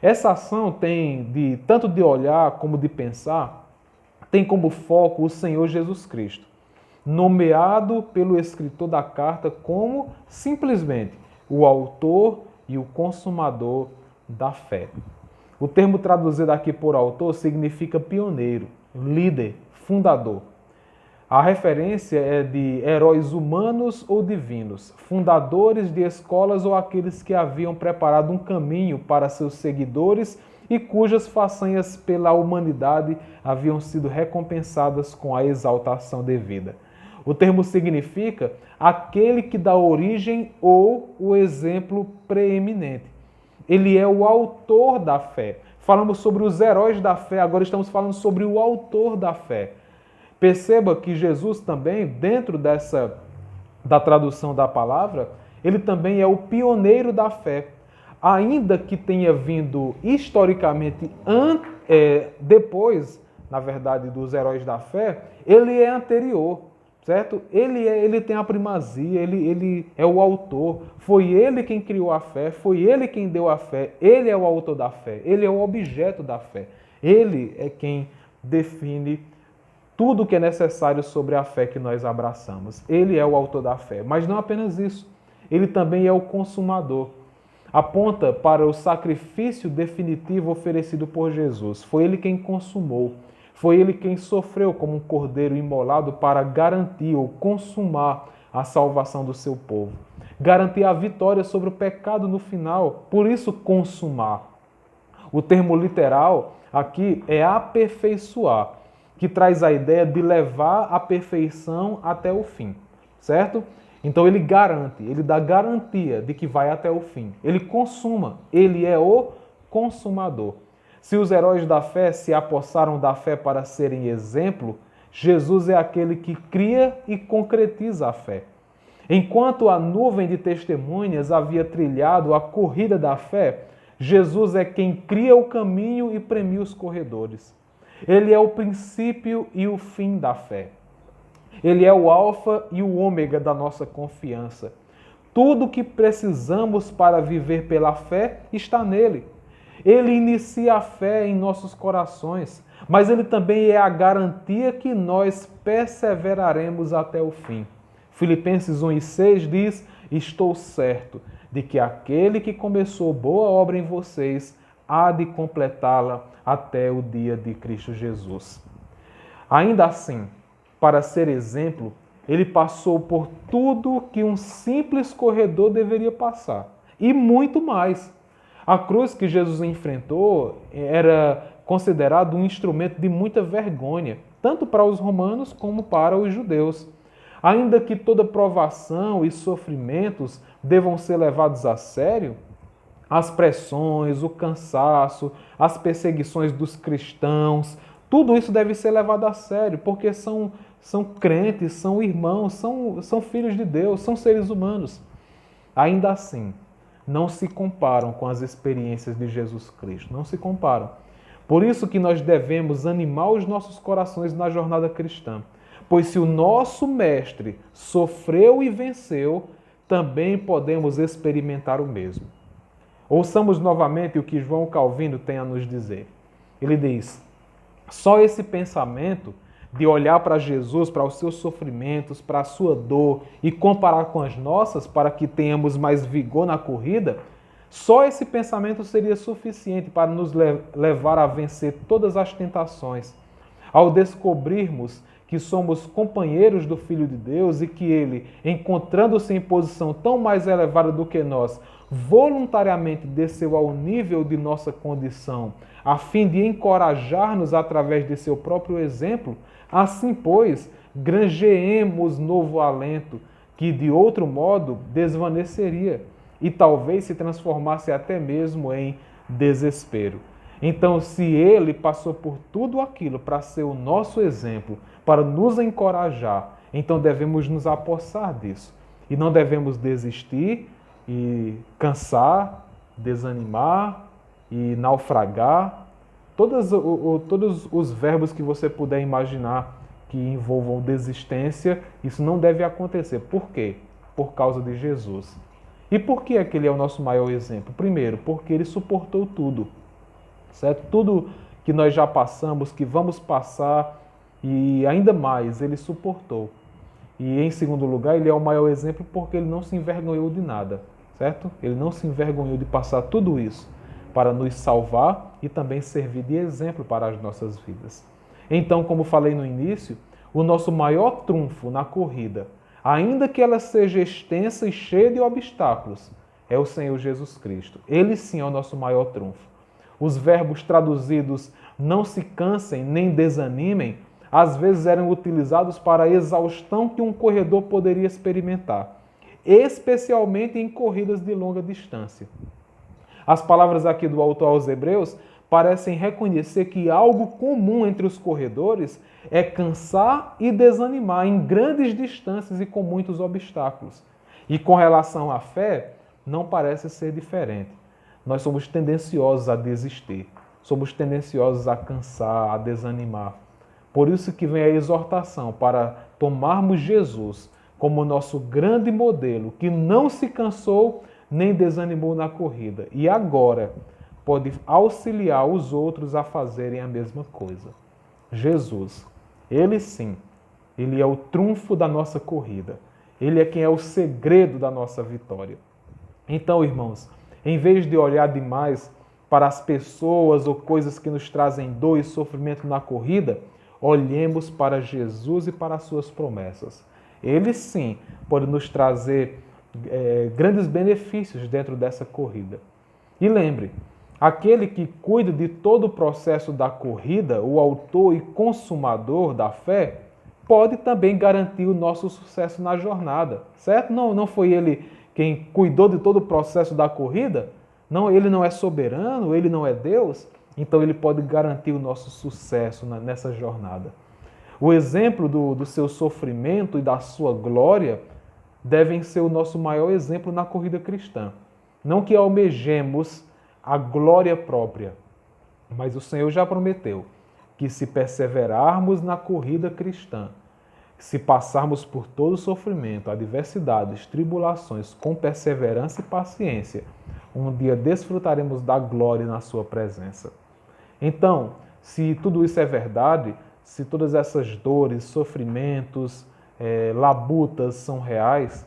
Essa ação tem tanto de olhar como de pensar, tem como foco o Senhor Jesus Cristo, nomeado pelo escritor da carta como simplesmente o autor e o consumador da fé. O termo traduzido aqui por autor significa pioneiro, líder, fundador. A referência é de heróis humanos ou divinos, fundadores de escolas ou aqueles que haviam preparado um caminho para seus seguidores e cujas façanhas pela humanidade haviam sido recompensadas com a exaltação devida. O termo significa aquele que dá origem ou o exemplo preeminente. Ele é o autor da fé. Falamos sobre os heróis da fé, agora estamos falando sobre o autor da fé. Perceba que Jesus também, dentro da tradução da palavra, ele também é o pioneiro da fé. Ainda que tenha vindo historicamente depois, na verdade, dos heróis da fé, ele é anterior. Certo? Ele tem a primazia, ele é o autor, foi ele quem criou a fé, foi ele quem deu a fé, ele é o autor da fé, ele é o objeto da fé, ele é quem define tudo o que é necessário sobre a fé que nós abraçamos. Ele é o autor da fé, mas não apenas isso, ele também é o consumador. Aponta para o sacrifício definitivo oferecido por Jesus, foi ele quem consumou. Foi ele quem sofreu como um cordeiro imolado para garantir ou consumar a salvação do seu povo. Garantir a vitória sobre o pecado no final, por isso consumar. O termo literal aqui é aperfeiçoar, que traz a ideia de levar a perfeição até o fim, certo? Então ele garante, ele dá garantia de que vai até o fim. Ele consuma, ele é o consumador. Se os heróis da fé se apossaram da fé para serem exemplo, Jesus é aquele que cria e concretiza a fé. Enquanto a nuvem de testemunhas havia trilhado a corrida da fé, Jesus é quem cria o caminho e premia os corredores. Ele é o princípio e o fim da fé. Ele é o alfa e o ômega da nossa confiança. Tudo o que precisamos para viver pela fé está nele. Ele inicia a fé em nossos corações, mas ele também é a garantia que nós perseveraremos até o fim. Filipenses 1:6 diz: estou certo de que aquele que começou boa obra em vocês há de completá-la até o dia de Cristo Jesus. Ainda assim, para ser exemplo, ele passou por tudo que um simples corredor deveria passar, e muito mais. A cruz que Jesus enfrentou era considerado um instrumento de muita vergonha, tanto para os romanos como para os judeus. Ainda que toda provação e sofrimentos devam ser levados a sério, as pressões, o cansaço, as perseguições dos cristãos, tudo isso deve ser levado a sério, porque são crentes, são irmãos, são filhos de Deus, são seres humanos. Ainda assim, não se comparam com as experiências de Jesus Cristo, não se comparam. Por isso que nós devemos animar os nossos corações na jornada cristã. Pois se o nosso Mestre sofreu e venceu, também podemos experimentar o mesmo. Ouçamos novamente o que João Calvino tem a nos dizer. Ele diz: só esse pensamento de olhar para Jesus, para os seus sofrimentos, para a sua dor e comparar com as nossas para que tenhamos mais vigor na corrida, só esse pensamento seria suficiente para nos levar a vencer todas as tentações. Ao descobrirmos que somos companheiros do Filho de Deus e que Ele, encontrando-se em posição tão mais elevada do que nós, voluntariamente desceu ao nível de nossa condição, a fim de encorajar-nos através de seu próprio exemplo, assim, pois, granjeemos novo alento, que de outro modo desvaneceria e talvez se transformasse até mesmo em desespero. Então, se Ele passou por tudo aquilo para ser o nosso exemplo, para nos encorajar, então devemos nos apossar disso. E não devemos desistir e cansar, desanimar e naufragar. Todos os verbos que você puder imaginar que envolvam desistência, isso não deve acontecer. Por quê? Por causa de Jesus. E por que é que Ele é o nosso maior exemplo? Primeiro, porque Ele suportou tudo. Certo? Tudo que nós já passamos, que vamos passar e ainda mais, Ele suportou. E em segundo lugar, Ele é o maior exemplo porque Ele não se envergonhou de nada, certo? Ele não se envergonhou de passar tudo isso para nos salvar e também servir de exemplo para as nossas vidas. Então, como falei no início, o nosso maior trunfo na corrida, ainda que ela seja extensa e cheia de obstáculos, é o Senhor Jesus Cristo. Ele sim é o nosso maior trunfo. Os verbos traduzidos não se cansem nem desanimem, às vezes eram utilizados para a exaustão que um corredor poderia experimentar, especialmente em corridas de longa distância. As palavras aqui do autor aos Hebreus parecem reconhecer que algo comum entre os corredores é cansar e desanimar em grandes distâncias e com muitos obstáculos. E com relação à fé, não parece ser diferente. Nós somos tendenciosos a desistir, somos tendenciosos a cansar, a desanimar. Por isso que vem a exortação para tomarmos Jesus como nosso grande modelo, que não se cansou nem desanimou na corrida. E agora pode auxiliar os outros a fazerem a mesma coisa. Jesus, Ele sim, Ele é o trunfo da nossa corrida. Ele é quem é o segredo da nossa vitória. Então, irmãos, em vez de olhar demais para as pessoas ou coisas que nos trazem dor e sofrimento na corrida, olhemos para Jesus e para as suas promessas. Ele sim pode nos trazer grandes benefícios dentro dessa corrida. E lembre, aquele que cuida de todo o processo da corrida, o autor e consumador da fé, pode também garantir o nosso sucesso na jornada, certo? Não foi ele quem cuidou de todo o processo da corrida? Não, ele não é soberano, ele não é Deus? Então ele pode garantir o nosso sucesso nessa jornada. O exemplo do seu sofrimento e da sua glória devem ser o nosso maior exemplo na corrida cristã. Não que almejemos a glória própria, mas o Senhor já prometeu que se perseverarmos na corrida cristã, se passarmos por todo o sofrimento, adversidades, tribulações, com perseverança e paciência, um dia desfrutaremos da glória na sua presença. Então, se tudo isso é verdade, se todas essas dores, sofrimentos, labutas são reais,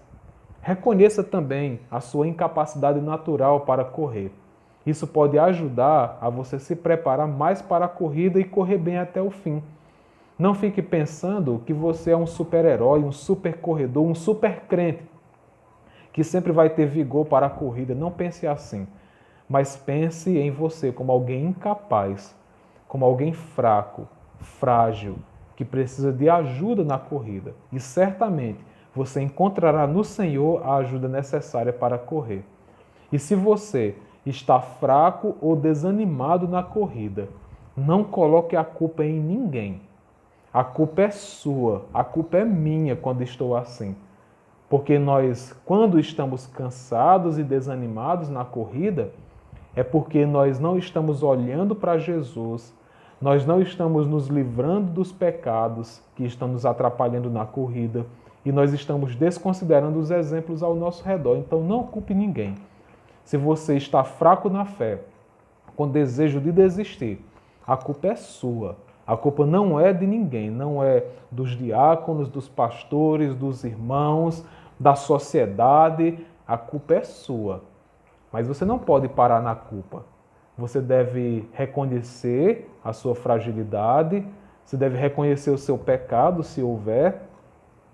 reconheça também a sua incapacidade natural para correr. Isso pode ajudar a você se preparar mais para a corrida e correr bem até o fim. Não fique pensando que você é um super-herói, um super corredor, um super crente, que sempre vai ter vigor para a corrida. Não pense assim, mas pense em você como alguém incapaz, como alguém fraco, frágil, que precisa de ajuda na corrida. E certamente você encontrará no Senhor a ajuda necessária para correr. E se você está fraco ou desanimado na corrida, não coloque a culpa em ninguém. A culpa é sua, a culpa é minha quando estou assim. Porque nós, quando estamos cansados e desanimados na corrida, é porque nós não estamos olhando para Jesus, nós não estamos nos livrando dos pecados que estão nos atrapalhando na corrida e nós estamos desconsiderando os exemplos ao nosso redor. Então não culpe ninguém. Se você está fraco na fé, com desejo de desistir, a culpa é sua. A culpa não é de ninguém, não é dos diáconos, dos pastores, dos irmãos, da sociedade. A culpa é sua. Mas você não pode parar na culpa. Você deve reconhecer a sua fragilidade, você deve reconhecer o seu pecado, se houver,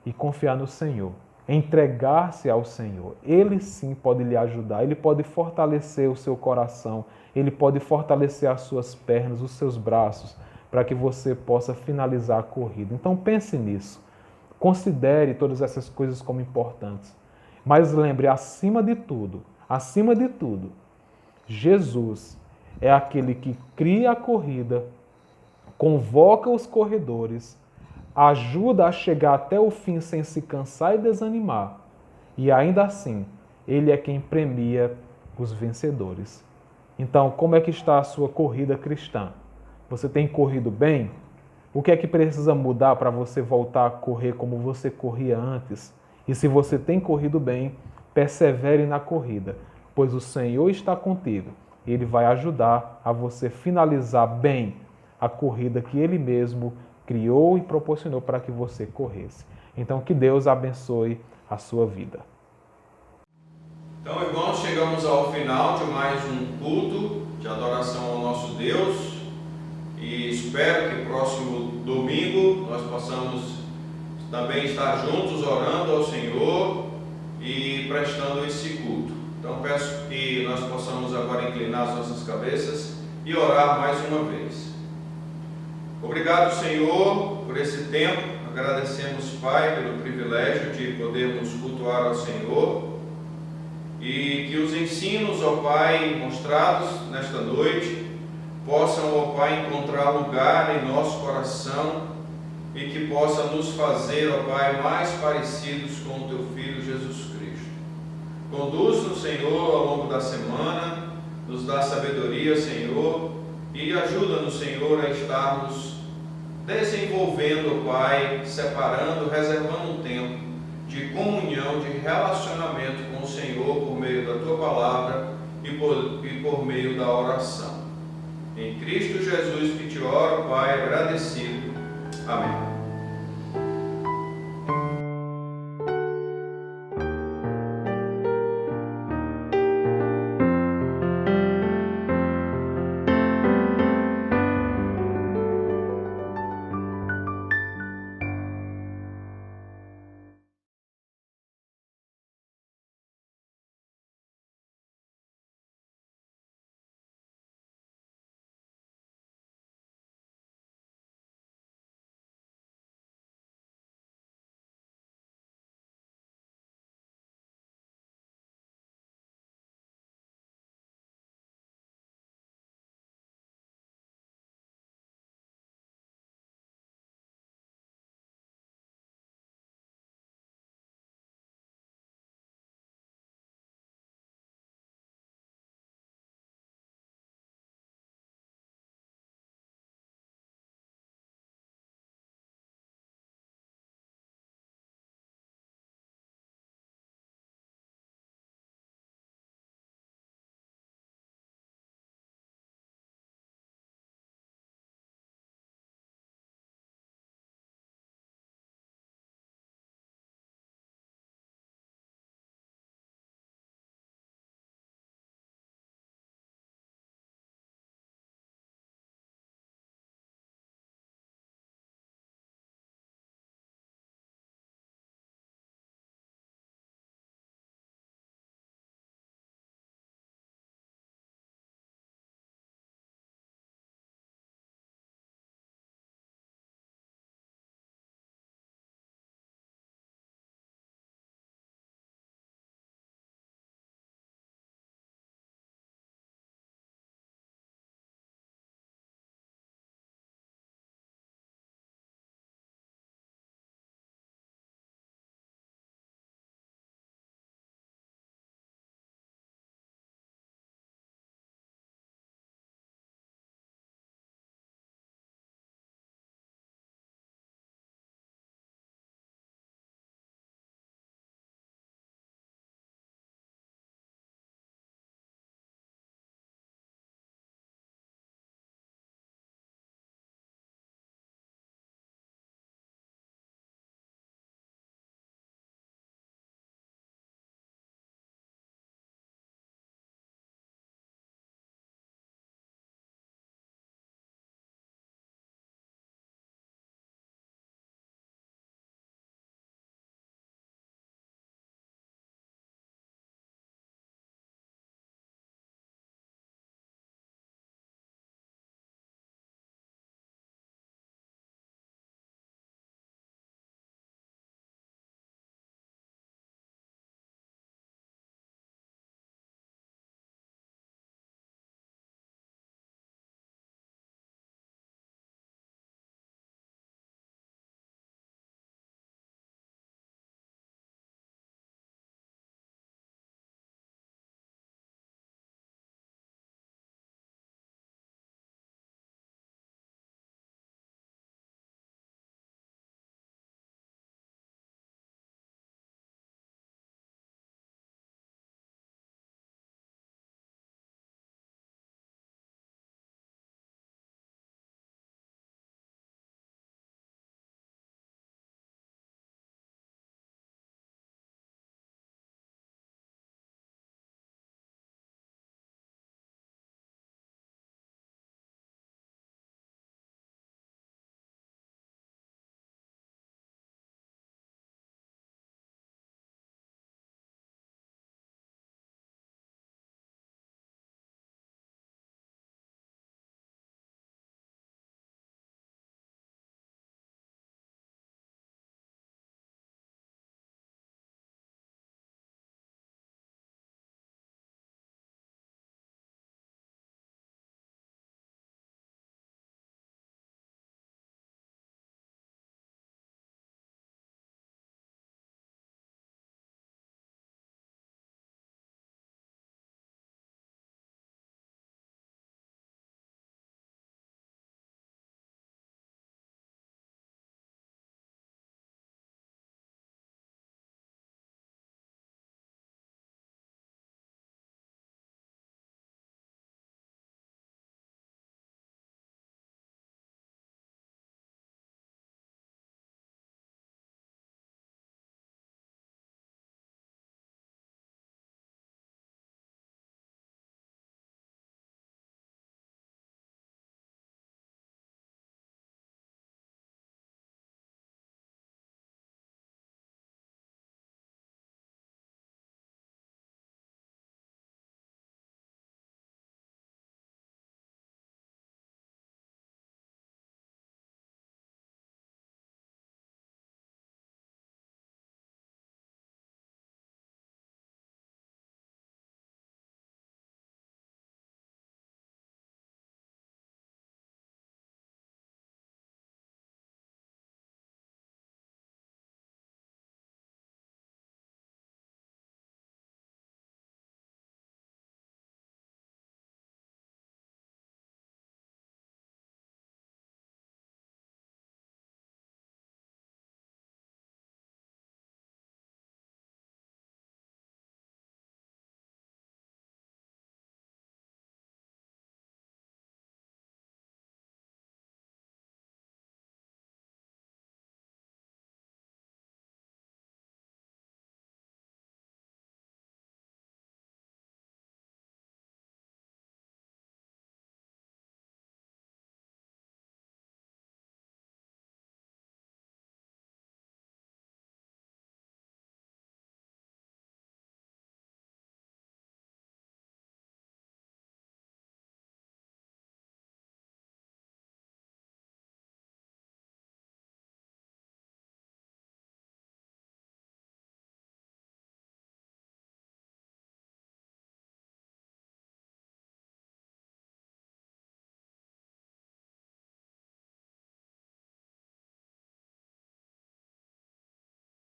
e confiar no Senhor. Entregar-se ao Senhor. Ele sim pode lhe ajudar, Ele pode fortalecer o seu coração, Ele pode fortalecer as suas pernas, os seus braços, para que você possa finalizar a corrida. Então pense nisso. Considere todas essas coisas como importantes. Mas lembre, acima de tudo, Jesus é aquele que cria a corrida, convoca os corredores, ajuda a chegar até o fim sem se cansar e desanimar. E ainda assim, Ele é quem premia os vencedores. Então, como é que está a sua corrida cristã? Você tem corrido bem? O que é que precisa mudar para você voltar a correr como você corria antes? E se você tem corrido bem, persevere na corrida, pois o Senhor está contigo. Ele vai ajudar a você finalizar bem a corrida que Ele mesmo criou e proporcionou para que você corresse. Então, que Deus abençoe a sua vida. Então, irmãos, chegamos ao final de mais um culto de adoração ao nosso Deus e espero que próximo domingo nós possamos também estar juntos orando ao Senhor e prestando esse culto. Então, peço que nós possamos agora inclinar as nossas cabeças e orar mais uma vez. Obrigado, Senhor, por esse tempo. Agradecemos, Pai, pelo privilégio de podermos cultuar ao Senhor e que os ensinos, ó Pai, mostrados nesta noite possam, ó Pai, encontrar lugar em nosso coração e que possa nos fazer, ó Pai, mais parecidos com o Teu Filho Jesus Cristo. Conduz-nos, Senhor, ao longo da semana, nos dá sabedoria, Senhor, e ajuda-nos, Senhor, a estarmos desenvolvendo, Pai, separando, reservando um tempo de comunhão, de relacionamento com o Senhor por meio da Tua Palavra e por meio da oração. Em Cristo Jesus que te oro, Pai, agradecido. Amém.